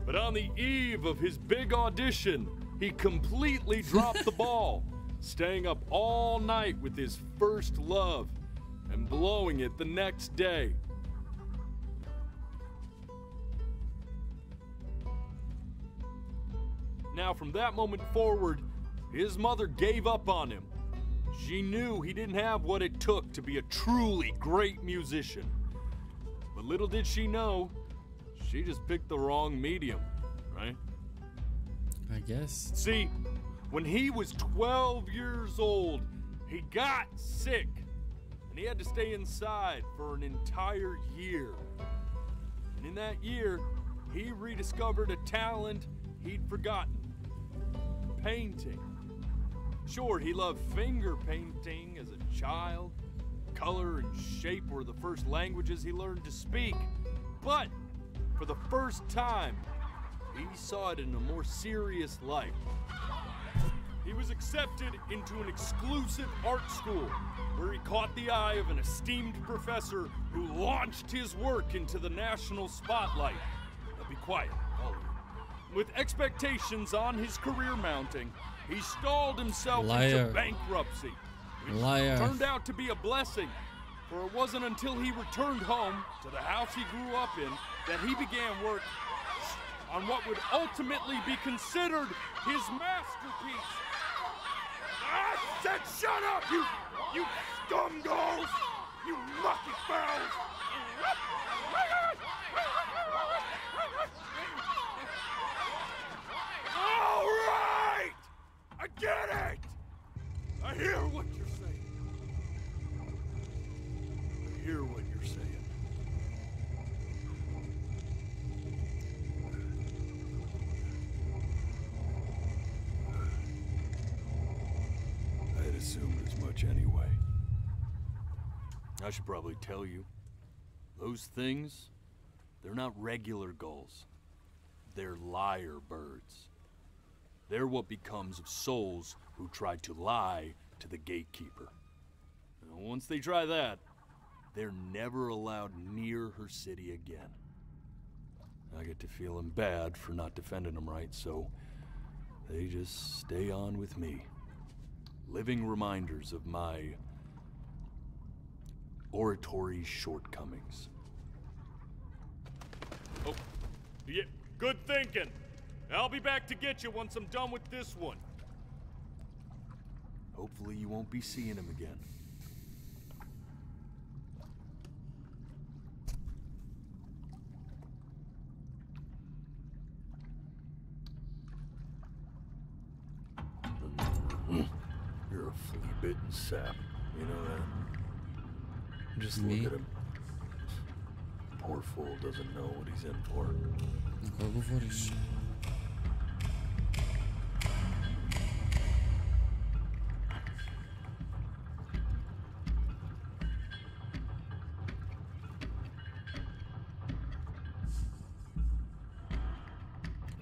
But on the eve of his big audition, he completely dropped the ball, staying up all night with his first love and blowing it the next day. Now, from that moment forward, his mother gave up on him. She knew he didn't have what it took to be a truly great musician. But little did she know, she just picked the wrong medium, right? I guess. See, when he was 12 years old, he got sick, and he had to stay inside for an entire year. And in that year, he rediscovered a talent he'd forgotten. Painting. Sure, he loved finger painting as a child. Color and shape were the first languages he learned to speak. But for the first time, he saw it in a more serious light. He was accepted into an exclusive art school where he caught the eye of an esteemed professor who launched his work into the national spotlight. Now be quiet, all of you. With expectations on his career mounting, he stalled himself into bankruptcy, which turned out to be a blessing, for it wasn't until he returned home to the house he grew up in that he began work on what would ultimately be considered his masterpiece. I said shut up, you scumballs! You mucky fowls! All right! I get it! I hear what you're saying. I hear what you're saying. I had assumed as much anyway. I should probably tell you, those things, they're not regular gulls. They're lyre birds. They're what becomes of souls who try to lie to the gatekeeper. And once they try that, they're never allowed near her city again. I get to feeling bad for not defending them right, so they just stay on with me. Living reminders of my oratory shortcomings. Oh, yeah, good thinking. I'll be back to get you once I'm done with this one. Hopefully you won't be seeing him again. You're a flea-bitten sap, you know that? Just look at him. Poor fool doesn't know what he's in for.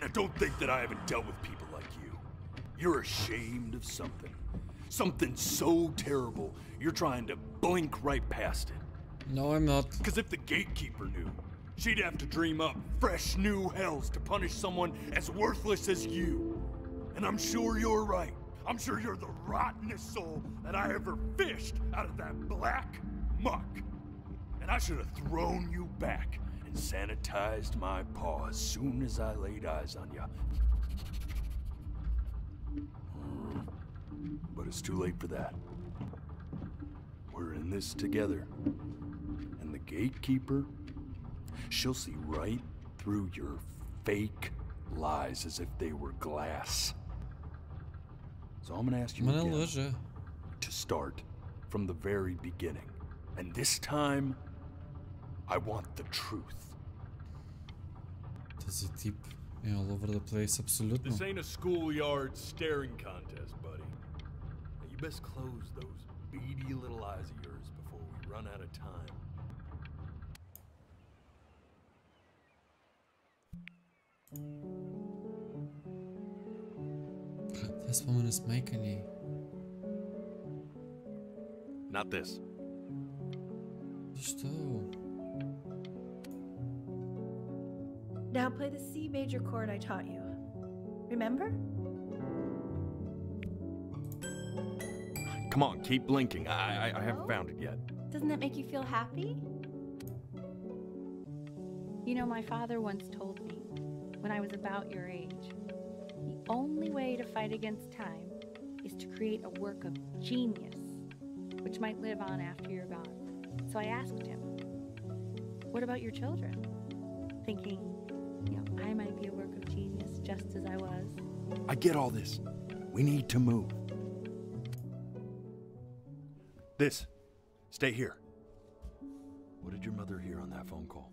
Now don't think that I haven't dealt with people like you. You're ashamed of something. Something so terrible, you're trying to blink right past it. No, I'm not. Because if the gatekeeper knew, She'd have to dream up fresh new hells to punish someone as worthless as you. And I'm sure you're right. I'm sure you're the rottenest soul that I ever fished out of that black muck. And I should have thrown you back and sanitized my paw as soon as I laid eyes on you. But it's too late for that. We're in this together. And the gatekeeper, she'll see right through your fake lies as if they were glass. So I'm gonna ask you again to start from the very beginning. And this time, I want the truth. Този тип е all over the place, абсолютно. This ain't a schoolyard staring contest, buddy. Now you best close those beady little eyes of yours before we run out of time. Тя спомена с майка ни. Not this. Защо? Now play the C major chord I taught you. Remember? Come on, keep blinking. I haven't found it yet. Doesn't that make you feel happy? You know, my father once told me, when I was about your age, the only way to fight against time is to create a work of genius, which might live on after you're gone. So I asked him, what about your children? Thinking, you know, I might be a work of genius just as I was. I get all this. We need to move. This. Stay here. What did your mother hear on that phone call?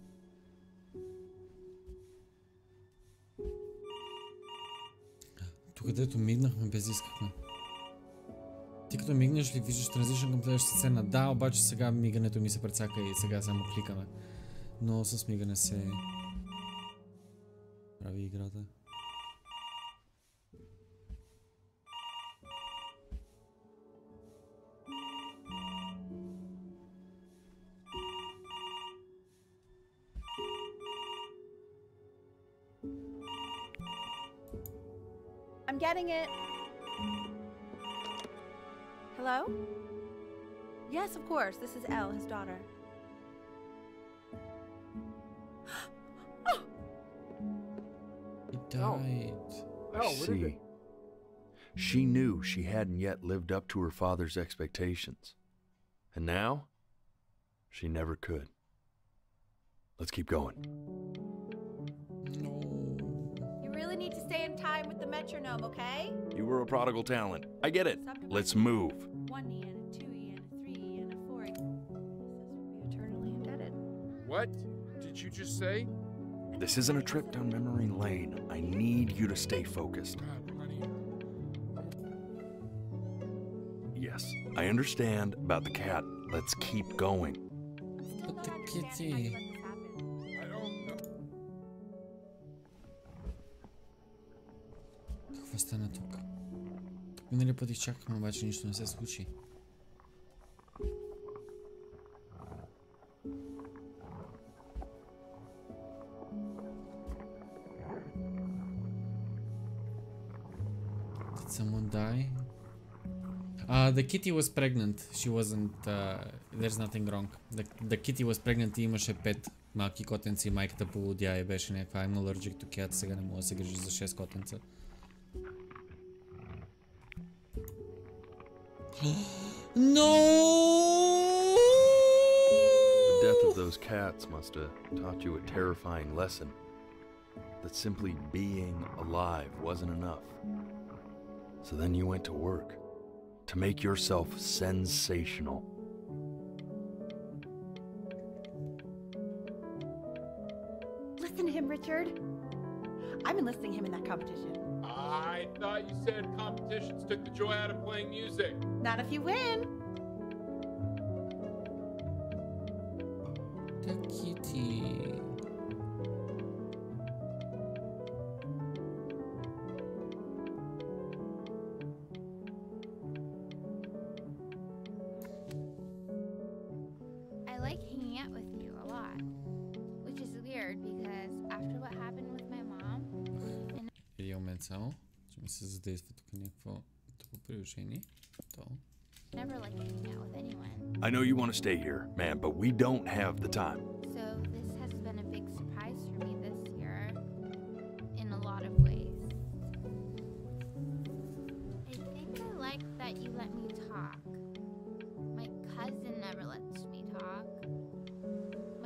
Тук където мигнахме, без искахме. Ти като мигнеш ли виждаш транзишън към следващата сцена? Да, обаче сега мигането ми се прецака и сега само кликаме. Но с мигане се прави играта. I'm getting it. Hello? Yes, of course. This is Elle, his daughter. He died. She knew she hadn't yet lived up to her father's expectations. And now, she never could. Let's keep going. You really need to stay in time with the metronome, okay? You were a prodigal talent. I get it. Let's move. 1E and a 2E and a 3E and a 4E. This is eternally indebted. What did you just say? This isn't a trip down memory lane. I need you to stay focused. Yes, I understand about the cat. Let's keep going. But the kitty. I don't know. Какво стана тук? Минали път изчакахме, обаче нищо не се случи. Did someone die? The kitty was pregnant. She wasn't... there's nothing wrong. The kitty was pregnant и имаше 5 малки котенци. Майката полудя и беше някаква I'm allergic to cats. Сега не мога да се грижи за 6 котенца. No! The death of those cats must have taught you a terrifying lesson. That simply being alive wasn't enough. So then you went to work. To make yourself sensational. Listen to him, Richard. I'm enlisting him in that competition. I thought you said competitions took the joy out of playing music. Not if you win. The kitty. I like hanging out with you a lot, which is weird цяло, че ми се задейства тук някакво друго приложение. То. Never like hanging out with anyone. I know you want to stay here, man, but we don't have the time. So this has been a big surprise for me this year, in a lot of ways. I think I like that you let me talk. My cousin never lets me talk.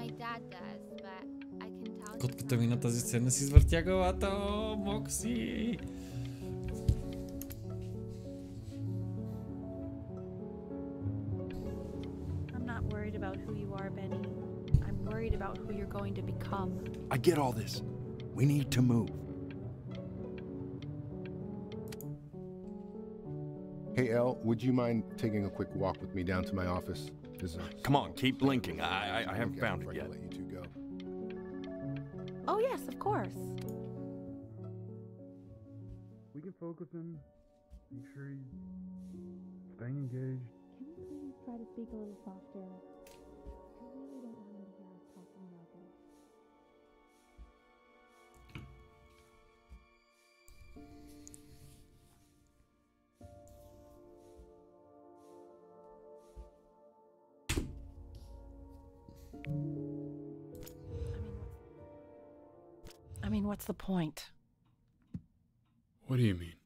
My dad does, but I can tell he's Котката ми на тази сцена си извъртя главата. О, Мокси! I'm not worried about who you are, Benny. I'm worried about who you're going to become. I get all this. We need to move. Hey, Elle, would you mind taking a quick walk with me down to my office? Come on, keep blinking. I haven't found it yet. Let you two go. Oh, yes, of course. We can focus him. Make sure he's staying engaged. Can you please try to speak a little softer? I really don't want him to hear us talking about this. I mean, what's the point? What do you mean?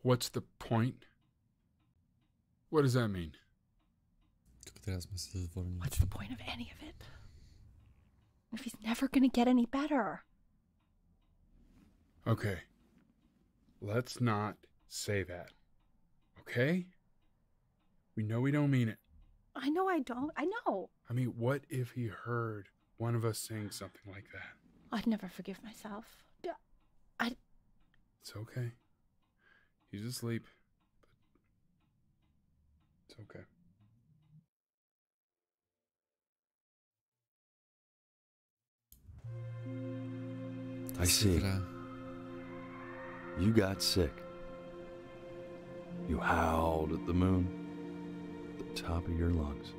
What's the point? What does that mean? What's the point of any of it? If he's never gonna get any better. Okay. Let's not say that. Okay? We know we don't mean it. I know I don't. I know. I mean, what if he heard one of us saying something like that? I'd never forgive myself. It's okay. He's asleep. But it's okay. I see. You got sick. You howled at the moon at the top of your lungs.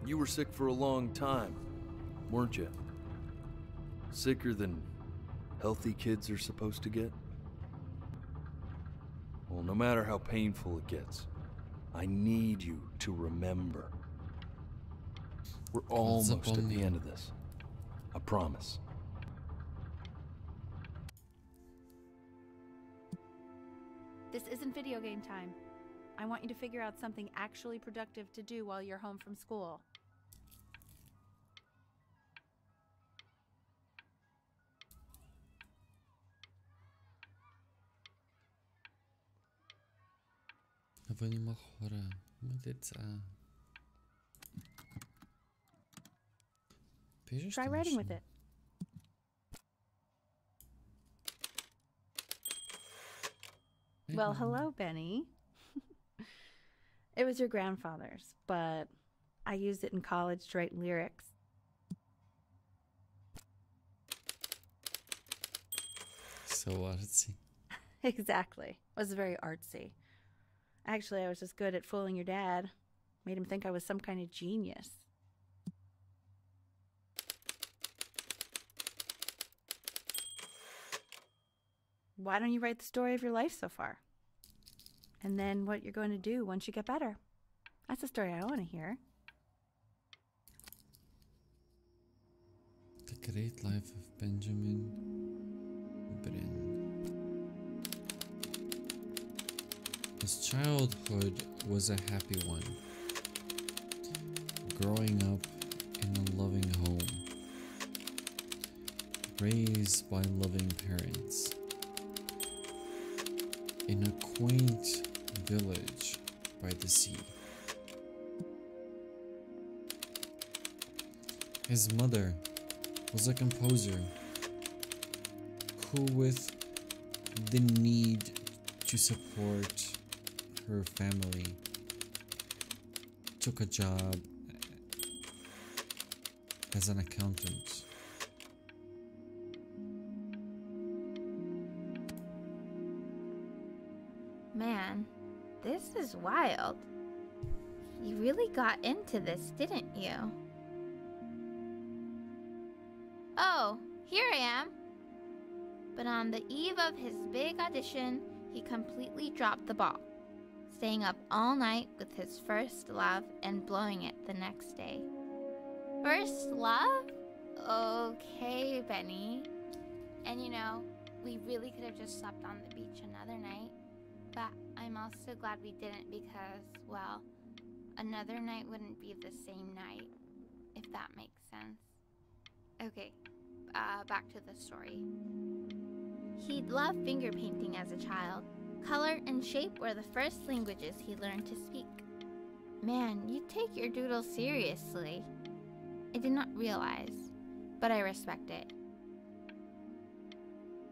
You were sick for a long time, weren't you? Sicker than healthy kids are supposed to get? Well, no matter how painful it gets, I need you to remember. We're almost at the end of this. I promise. This isn't video game time. I want you to figure out something actually productive to do while you're home from school. Або нема хора, има деца. Try writing with it. Well, hello, Benny. It was your grandfather's, but I used it in college to write lyrics. So artsy. Exactly. It was very artsy. Actually, I was just good at fooling your dad. Made him think I was some kind of genius. Why don't you write the story of your life so far? And then what you're going to do once you get better. That's the story I want to hear. The Great Life of Benjamin Brin. His childhood was a happy one. Growing up in a loving home. Raised by loving parents. In a quaint village by the sea. His mother was a composer who, with the need to support her family, took a job as an accountant. Man, this is wild. You really got into this, didn't you? Oh, here I am. But on the eve of his big audition, he completely dropped the ball, staying up all night with his first love and blowing it the next day. First love? Okay, Benny. And you know, we really could have just slept on the beach another night. But I'm also glad we didn't because, well, another night wouldn't be the same night, if that makes sense. Okay, back to the story. He'd loved finger painting as a child. Color and shape were the first languages he learned to speak. Man, you take your doodle seriously. I did not realize, but I respect it.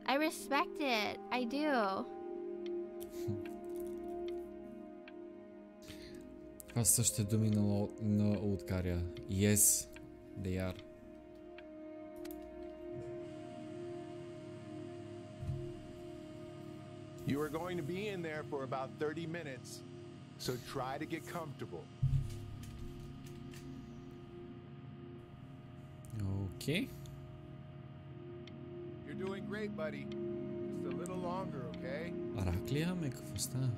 I respect it, I do. Това са същите думи на лодкаря. Yes, they are. You are going to be in there for about 30 minutes, so try to get comfortable. Okay. You're doing great, buddy. Just a little longer, okay? Рак ли имаме? Какво става?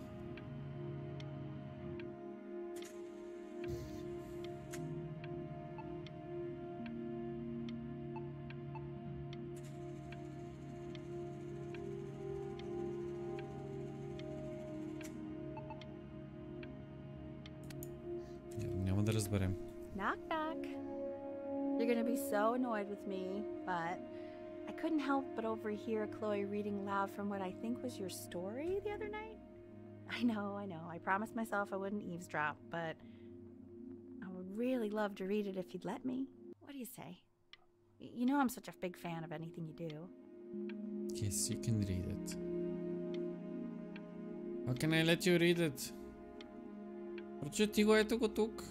Няма да разберем. Knock, knock. You're gonna be so annoyed with me, but I couldn't help but overhear Chloe reading loud from what I think was your story the other night. I know. I promised myself I wouldn't eavesdrop, but I would really love to read it if you'd let me. What do you say? You know I'm such a big fan of anything you do. Yes, you can read it. How can I let you read it? Прочети го, ето го тук.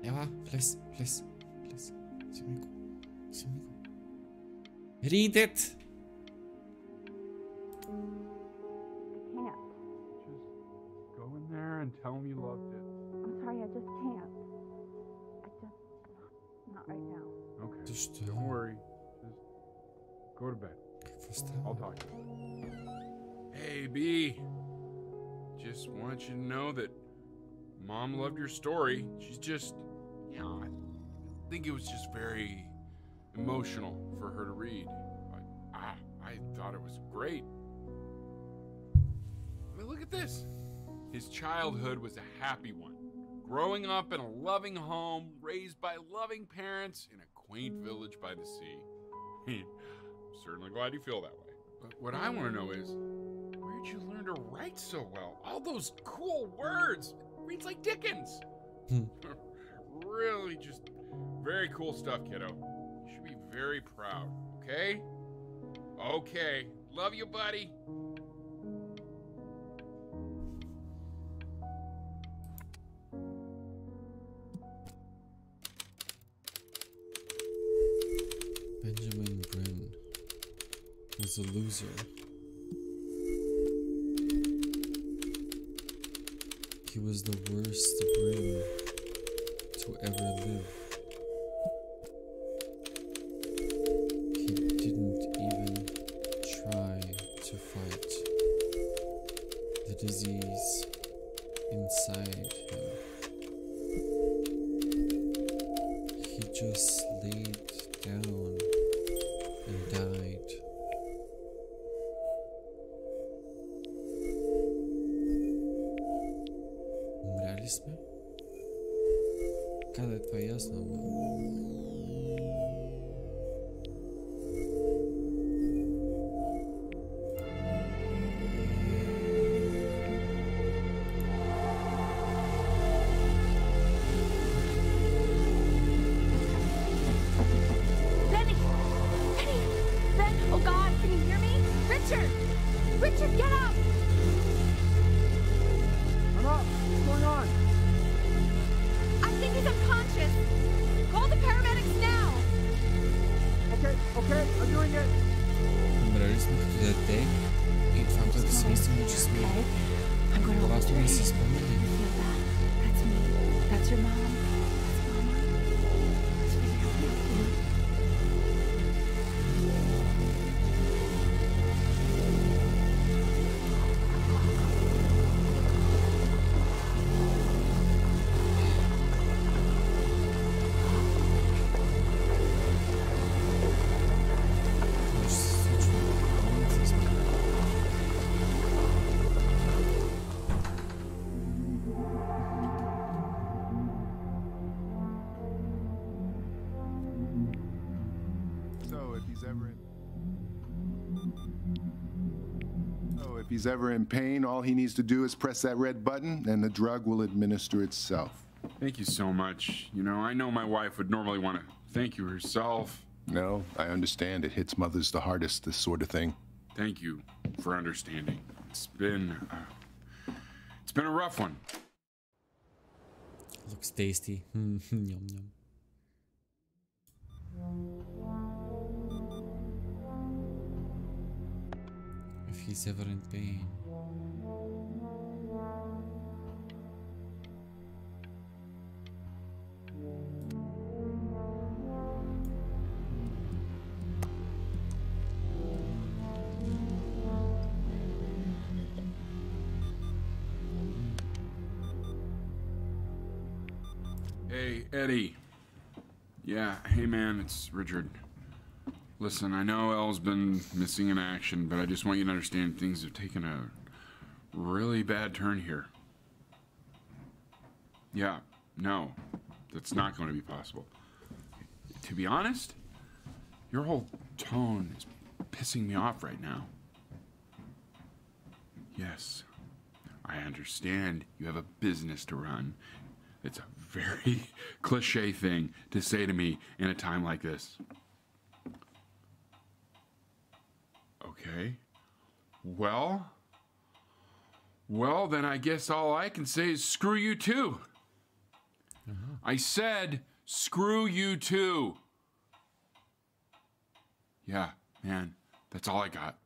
Ела, влез. Вземи го. Read it! Can't. Just go in there and tell him you loved it. I'm sorry, I just can't. Not right now. Okay. Don't worry. Just go to bed. I'll talk to you. Hey, B. Just want you to know that Mom loved your story. She's just, I think it was just very emotional for her to read. But I thought it was great. I mean, look at this. His childhood was a happy one. Growing up in a loving home, raised by loving parents in a quaint village by the sea. I'm certainly glad you feel that way. But what I want to know is, where'd you learn to write so well? All those cool words. Reads like Dickens. Really just very cool stuff, kiddo. You should be very proud, okay? Okay. Love you, buddy. Benjamin Bryn was a loser. He was the worst Bryn to ever live. He didn't even try to fight the disease inside him. He just laid down and died. Умряли сме? Къде това е ясно? Benny! Естествено, че сме. Просто не си спомняли. That's me. That's your mom. That's mama. That's your family. If he's ever in pain, all he needs to do is press that red button and the drug will administer itself. Thank you so much. You know, I know my wife would normally want to thank you herself. No, I understand. It hits mothers the hardest, this sort of thing. Thank you for understanding. It's been a rough one. Looks tasty. Yum yum. If he's ever in pain. Hey, Eddie. Yeah, hey man, it's Richard. Listen, I know Elle's been missing in action, but I just want you to understand things have taken a really bad turn here. Yeah, no, that's not going to be possible. To be honest, your whole tone is pissing me off right now. Yes, I understand you have a business to run. It's a very cliche thing to say to me in a time like this. Okay. Well, then I guess all I can say is screw you too. I said screw you too. Yeah, man, that's all I got.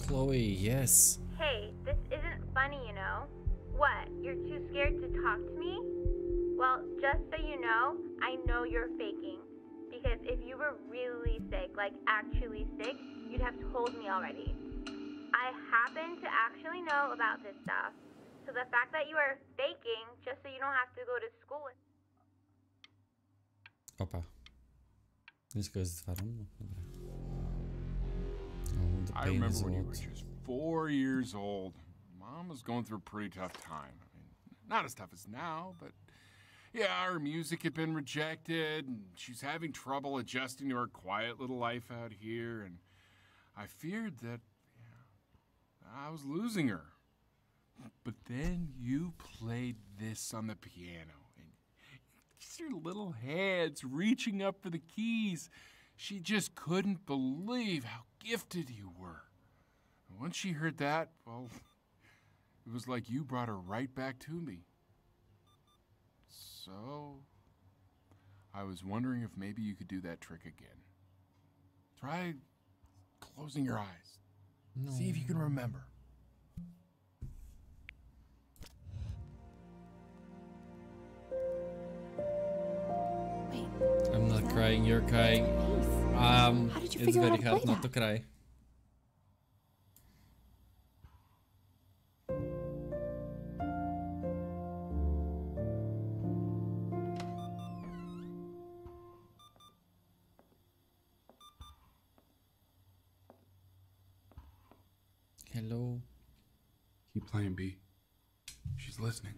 Chloe, yes. Hey, this isn't funny, you know? What, you're too scared to talk to me? Well, just so you know, I know you're faking. Because if you were really sick, like actually sick, you'd have told me already. I happen to actually know about this stuff. So the fact that you are faking, just so you don't have to go to school. Opa. This goes far on. I remember when you were just 4 years old. Mom was going through a pretty tough time. I mean, not as tough as now, but yeah, her music had been rejected, and she's having trouble adjusting to her quiet little life out here, and I feared that I was losing her. But then you played this on the piano, and just your little hands reaching up for the keys. She just couldn't believe how gifted you were. And once she heard that, well, it was like you brought her right back to me. So, I was wondering if maybe you could do that trick again. Try closing your eyes. No. See if you can remember. I'm not crying, you're crying. How did you It's figure out very how to hard play not to cry. Hello. Keep playing, B. She's listening.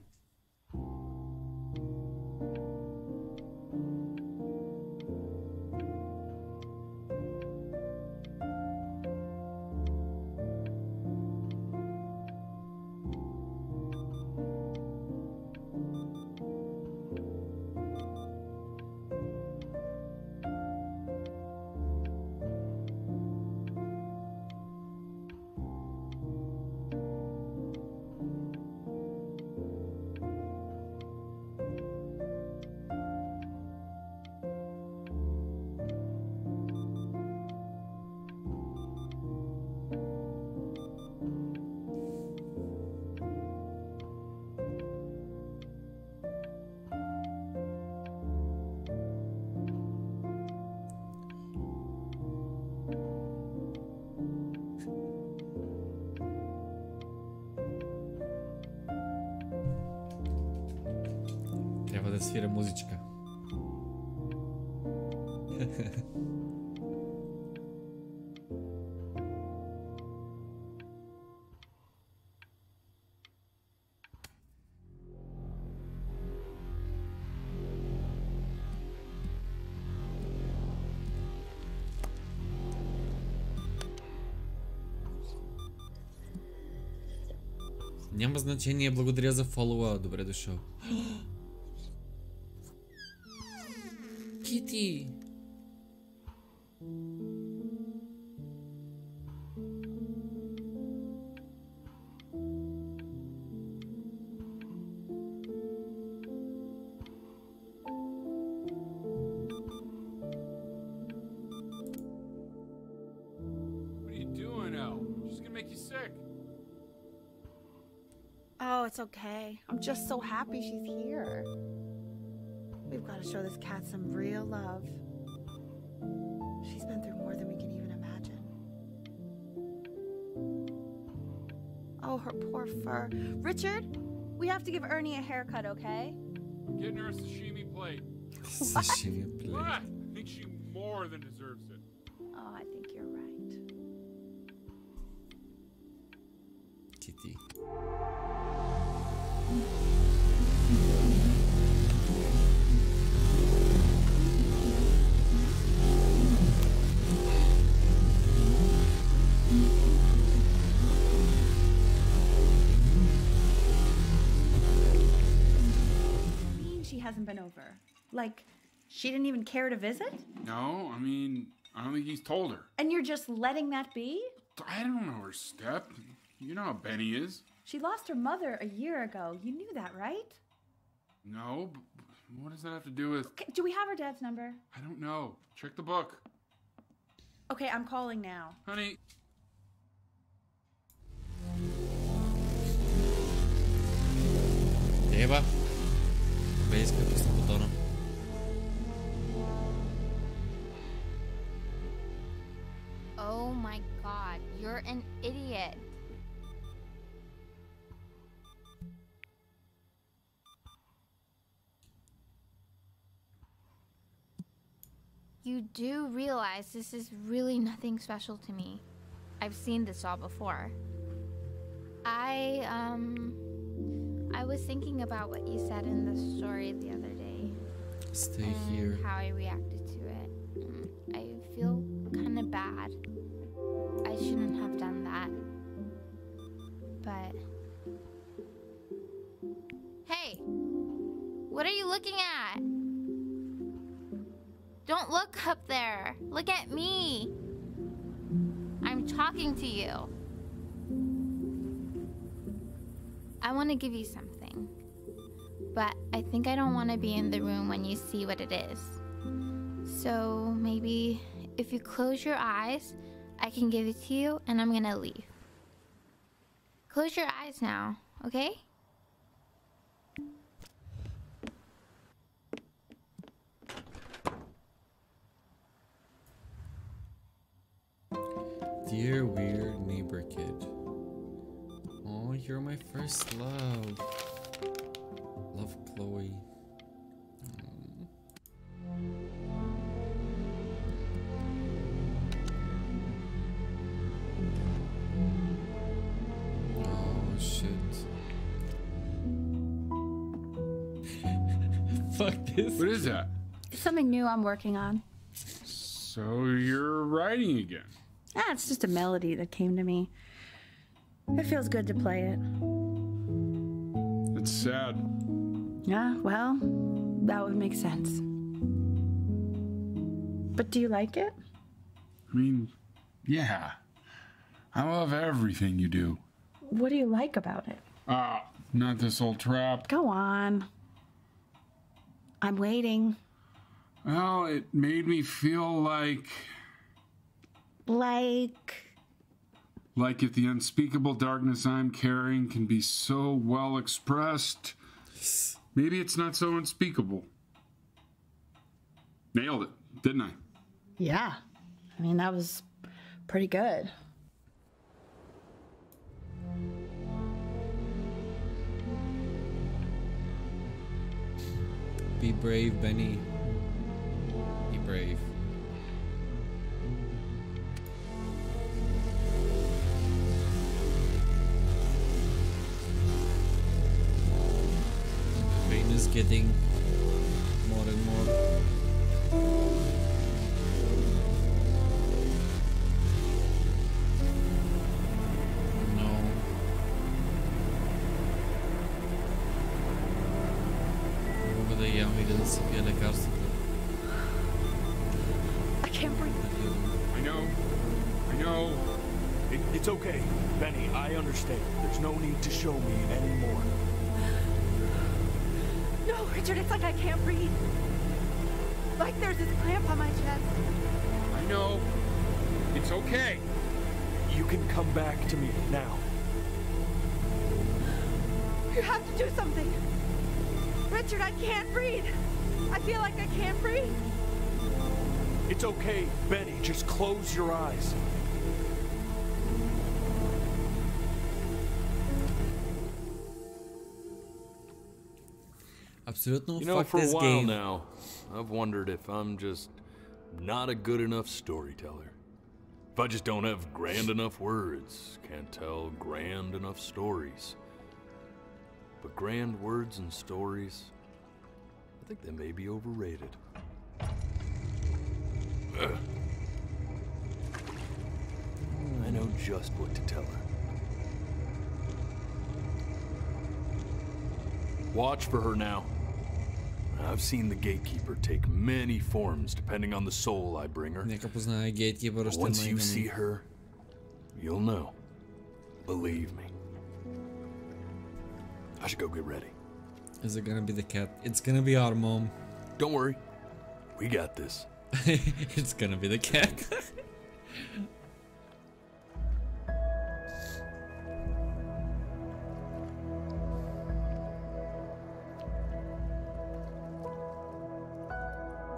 Трябва да свира музичка. Няма значение, благодаря за фоллоуа. Добре дошъл. Кити! What are you doing, Elle? She's gonna make you sick. Oh, it's okay. I'm just so happy she's here. We've got to show this cat some real love. She's been through more than we can even imagine. Oh, her poor fur. Richard, we have to give Ernie a haircut, okay? Getting her a sashimi plate. Sashimi plate. What? I think she more than deserves it. Oh, I think you're right. Kitty. She hasn't been over. Like, she didn't even care to visit? No, I mean, I don't think he's told her. And you're just letting that be? I don't know her step. You know how Benny is. She lost her mother a year ago. You knew that, right? No, but what does that have to do with... Okay, do we have her dad's number? I don't know. Check the book. Okay, I'm calling now. Honey. Ева. Бейска пусна бутона. Oh my god, you're an idiot. You do realize this is really nothing special to me. I've seen this all before. I was thinking about what you said in the story the other day. Stay and here. How I reacted to it. I feel kind of bad. I shouldn't have done that. But... Hey! What are you looking at? Don't look up there. Look at me. I'm talking to you. I want to give you something. But I think I don't want to be in the room when you see what it is. So maybe if you close your eyes, I can give it to you and I'm gonna leave. Close your eyes now, okay? Dear weird neighbor kid. Oh, you're my first love. Love, Chloe. Oh shit. Fuck this. What is that? It's something new I'm working on. So you're writing again? Ah, it's just a melody that came to me. It feels good to play it. It's sad. Yeah, well, that would make sense. But do you like it? I mean, yeah. I love everything you do. What do you like about it? Not this old trap. Go on. I'm waiting. Well, it made me feel like if the unspeakable darkness I'm carrying can be so well expressed, maybe it's not so unspeakable. Nailed it, didn't I? Yeah. I mean, that was pretty good. brave, Benny. Be brave. The pain is getting more and more. I can't breathe. I know. It's okay, Benny, I understand. There's no need to show me anymore. No, Richard, it's like I can't breathe. Like there's this clamp on my chest. I know. It's okay. You can come back to me now. You have to do something. Richard, I can't breathe. I feel like I can't breathe. It's okay, Benny, just close your eyes. Absolutely. You know, for a while now, I've wondered if I'm just not a good enough storyteller. If I just don't have grand enough words, can't tell grand enough stories. But grand words and stories, I think they may be overrated. I know just what to tell her. Watch for her now. I've seen the gatekeeper take many forms depending on the soul I bring her. But once you see her, you'll know. Believe me. I should go get ready. Is it gonna be the cat? It's gonna be our mom. Don't worry. We got this. It's gonna be the cat.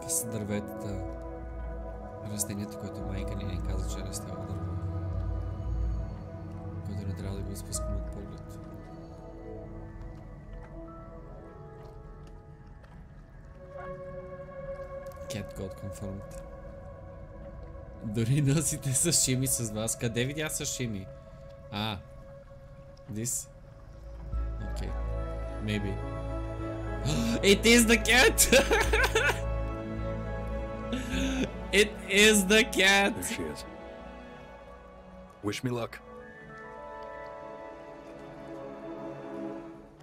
С дърветата, растението, което майка ни каза, че расте в дърво, което не трябва да го изпускаме от поглед. Cat got confirmed. Дори носите сашими с вас. Къде видя сашими? This? Okay. Maybe. It is the cat! It is the cat! There she is. Wish me luck.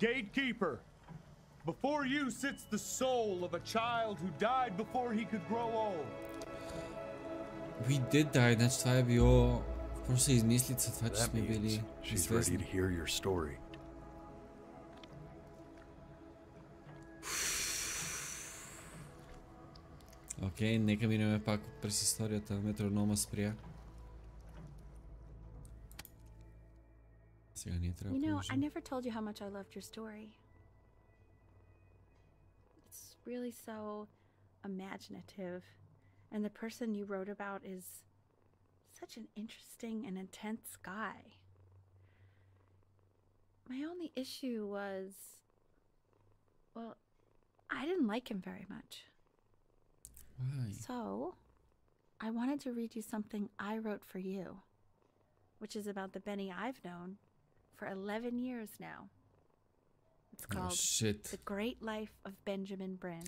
Gatekeeper! Before you sits the soul of a child who died before he could grow old. We did die, значи това е било просто измислица, това че сме били She's ready to hear your story. Окей, нека минем пак през историята. Метронома спря. Сега ние трябва You да know, I продължим. never told you how much I loved your story. It's really so imaginative, and the person you wrote about is such an interesting and intense guy. My only issue was, well, I didn't like him very much. Why? So, I wanted to read you something I wrote for you, which is about the Benny I've known for 11 years now. It's called The Great Life of Benjamin Bryn.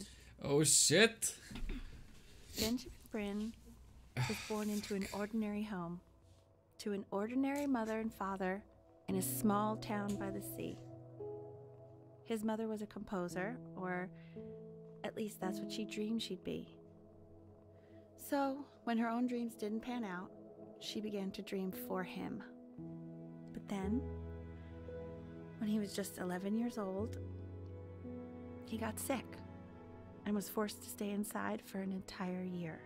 Oh shit! Benjamin Bryn was born into an ordinary home, to an ordinary mother and father in a small town by the sea. His mother was a composer, or at least that's what she dreamed she'd be. So, when her own dreams didn't pan out, she began to dream for him. But then, when he was just 11 years old, he got sick and was forced to stay inside for an entire year.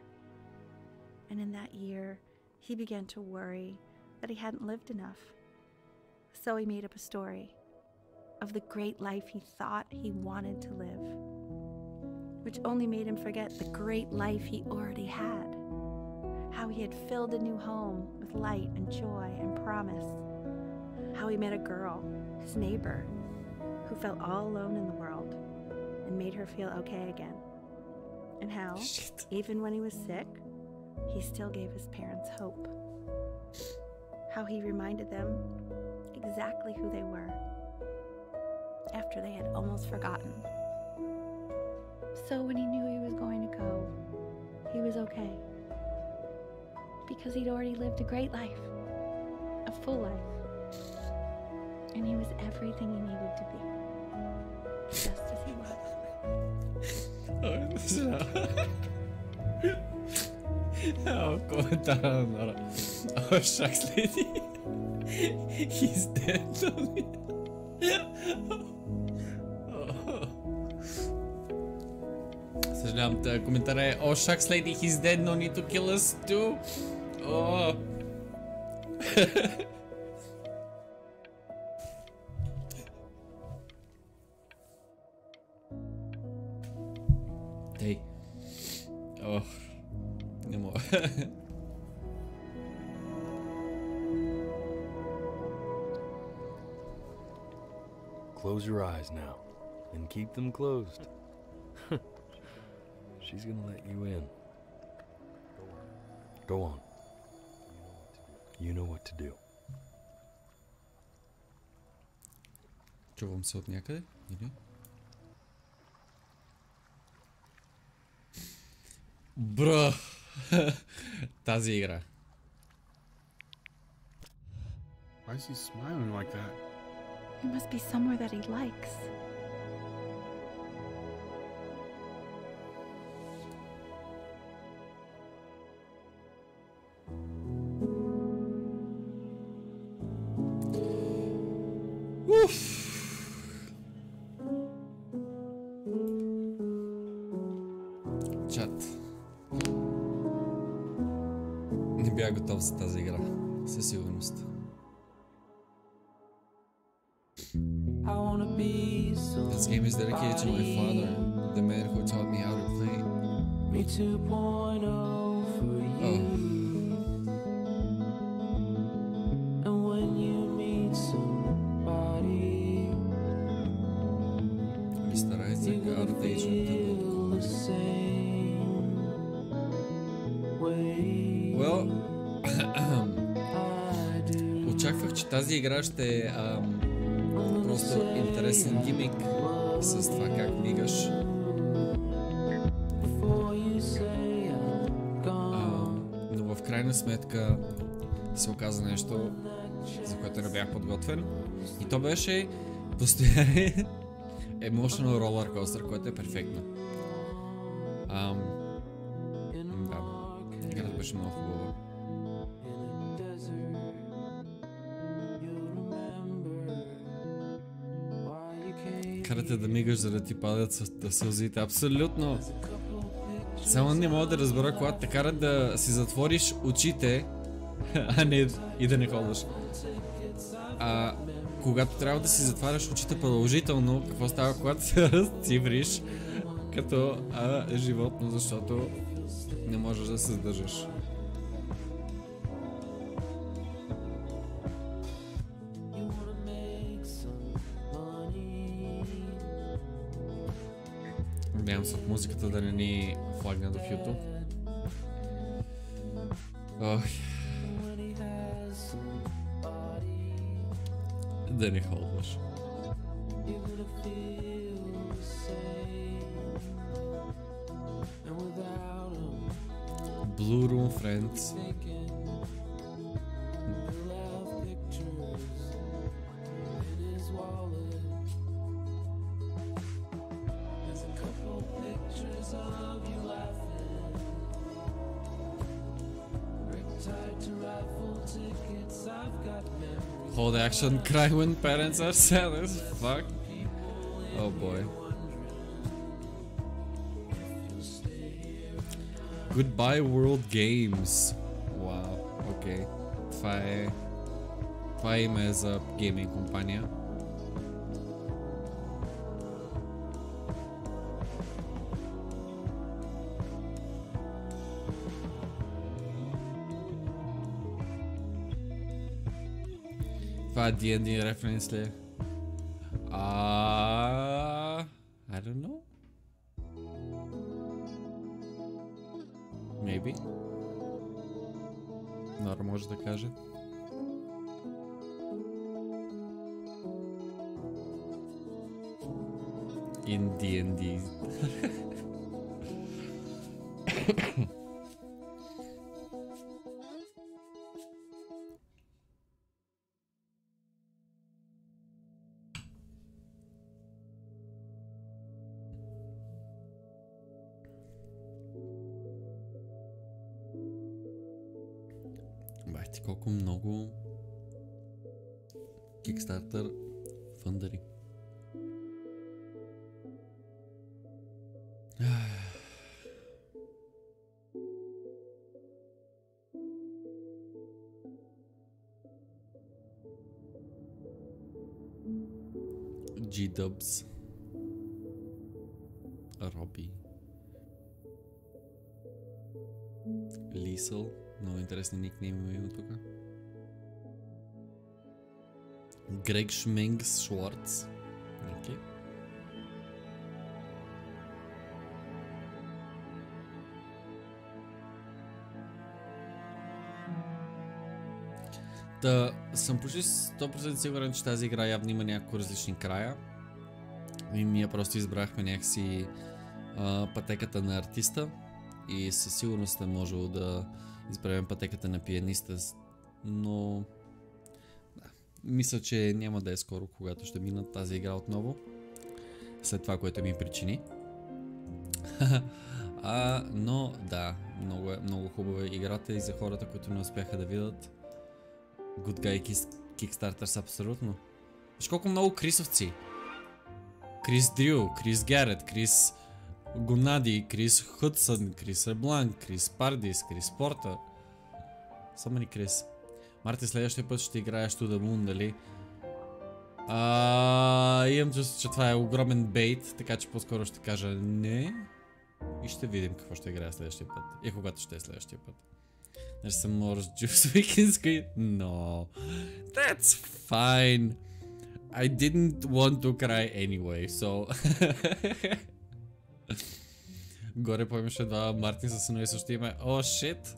And in that year, he began to worry that he hadn't lived enough. So he made up a story of the great life he thought he wanted to live, which only made him forget the great life he already had. How he had filled a new home with light and joy and promise. How he met a girl, his neighbor, who felt all alone in the world. and made her feel okay again. And how, even when he was sick, he still gave his parents hope. How he reminded them exactly who they were after they had almost forgotten. So when he knew he was going to go, he was okay. Because he'd already lived a great life, a full life. And he was everything he needed to be, just as he was. Oh, komentaaren naar. Oh, shucks, lady. He's dead, Tony. Съжалявам, коментара е: Oh, shucks, lady, he's dead, no need to kill us too. Oh. Hey. Oh. Не мога. Close your eyes now, and keep them closed. She's gonna let you in. Go on. You know what to do. Чувам се от някъде, или? Бро! Тази игра. Why is he smiling like that? It must be somewhere that he likes. Чат. Не бях готов за тази игра. Със сигурност. This game is dedicated to my father, the man who taught me how to play. Oh. Mr. Isaac, art agent. Well, очаквах, че тази игра ще е просто интересен гимик с това как мигаш. Но в крайна сметка се оказа нещо, за което не бях подготвен. И то беше постоянен emotional roller coaster, което е перфектно. Да, играта беше много хубава. Карате да мигаш, за да ти падат сълзите. Абсолютно! Само не мога да разбера, когато те карат да си затвориш очите, а не и да не ходиш. Когато трябва да си затваряш очите продължително, какво става, когато се разцивриш като животно, защото не можеш да се сдържаш. Надявам се от музиката да не ни флагне в YouTube. Ох. Да не холдваш. Blue Room Friends. Hold action, cry when parents are sad as fuck. Oh boy. Goodbye World Games. Wow, okay. Това име е за гейминг компания. Това е D&D референс ли? I don't know. Maybe. Нора може да каже. In D&D. Байте, колко много Kickstarter фъндари. G-Dubs, Роби, Лисъл, много интересни никнейми има тук. Грег Шменгс Шварц. Окей. Та съм почти 100% сигурен, че тази игра явно има няколко различни края. И ние просто избрахме някакси пътеката на артиста. И със сигурност е можело да изберем пътеката на пианиста. Но да, мисля, че няма да е скоро, когато ще мина тази игра отново. След това, което ми причини. Но да, много хубава играта и за хората, които не успяха да видят. Good Guy Kickstarters абсолютно. Виж колко много Крисовци. Крис Дрю, Крис Гарет, Крис Гонади, Крис Худсън, Крис Ребланк, Крис Пардис, Крис Порта. So many Крис. Марти, следващия път ще играеш To The Moon, дали? Имам чувство, че това е огромен бейт, така че по-скоро ще кажа не. И ще видим какво ще играя следващия път. И когато ще е следващия път. There's some more juice we can squeeze. No. That's fine. I didn't want to cry anyway, so... Горе поимаше два Мартин със едно и също име. О, shit.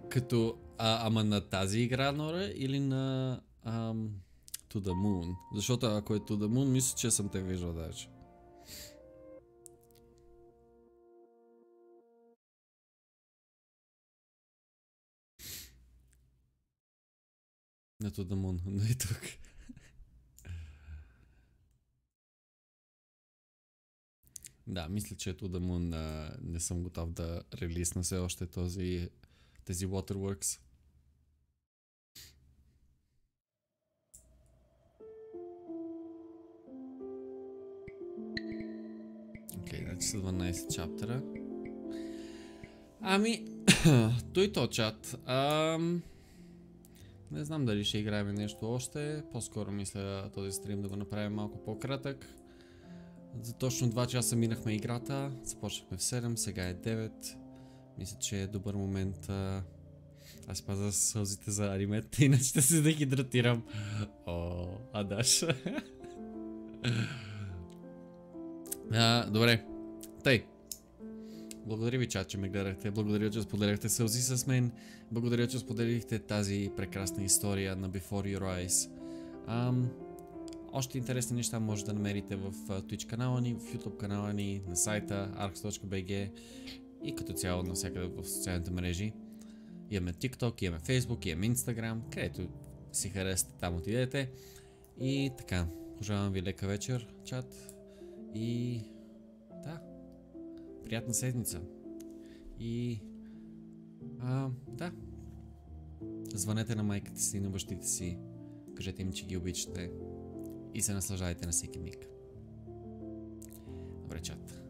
Като... ама на тази игра, Нора, или на... To The Moon? Защото ако е To The Moon, мисля, че съм те виждал даже. На To The Moon, но и тук. Да, мисля, че To The Moon не съм готов да релизна все още тези Waterworks. Окей, значи са 12 чаптера. Ами, той то чат. Не знам дали ще играем нещо още. По-скоро мисля този стрим да го направим малко по-кратък. За точно 2 часа минахме играта. Започнахме в 7, сега е 9. Мисля, че е добър момент. Аз пазя сълзите за аримет, иначе ще се дехидратирам. О, Адаш. Добре. Тъй. Благодаря ви, чат, че ме гледахте. Благодаря, че споделяхте сълзи с мен. Благодаря, че споделихте тази прекрасна история на Before Your Eyes. Още интересни неща може да намерите в Twitch канала ни, в YouTube канала ни, на сайта arx.bg и като цяло навсякъде в социалните мрежи. Имаме TikTok, имаме Facebook, имаме Instagram, където си харесате, там отидете. И така, пожелавам ви лека вечер, чат. И да, приятна седмица. И да, звънете на майките си и на бащите си, кажете им, че ги обичате и се наслаждайте на всеки миг. Добре, чат.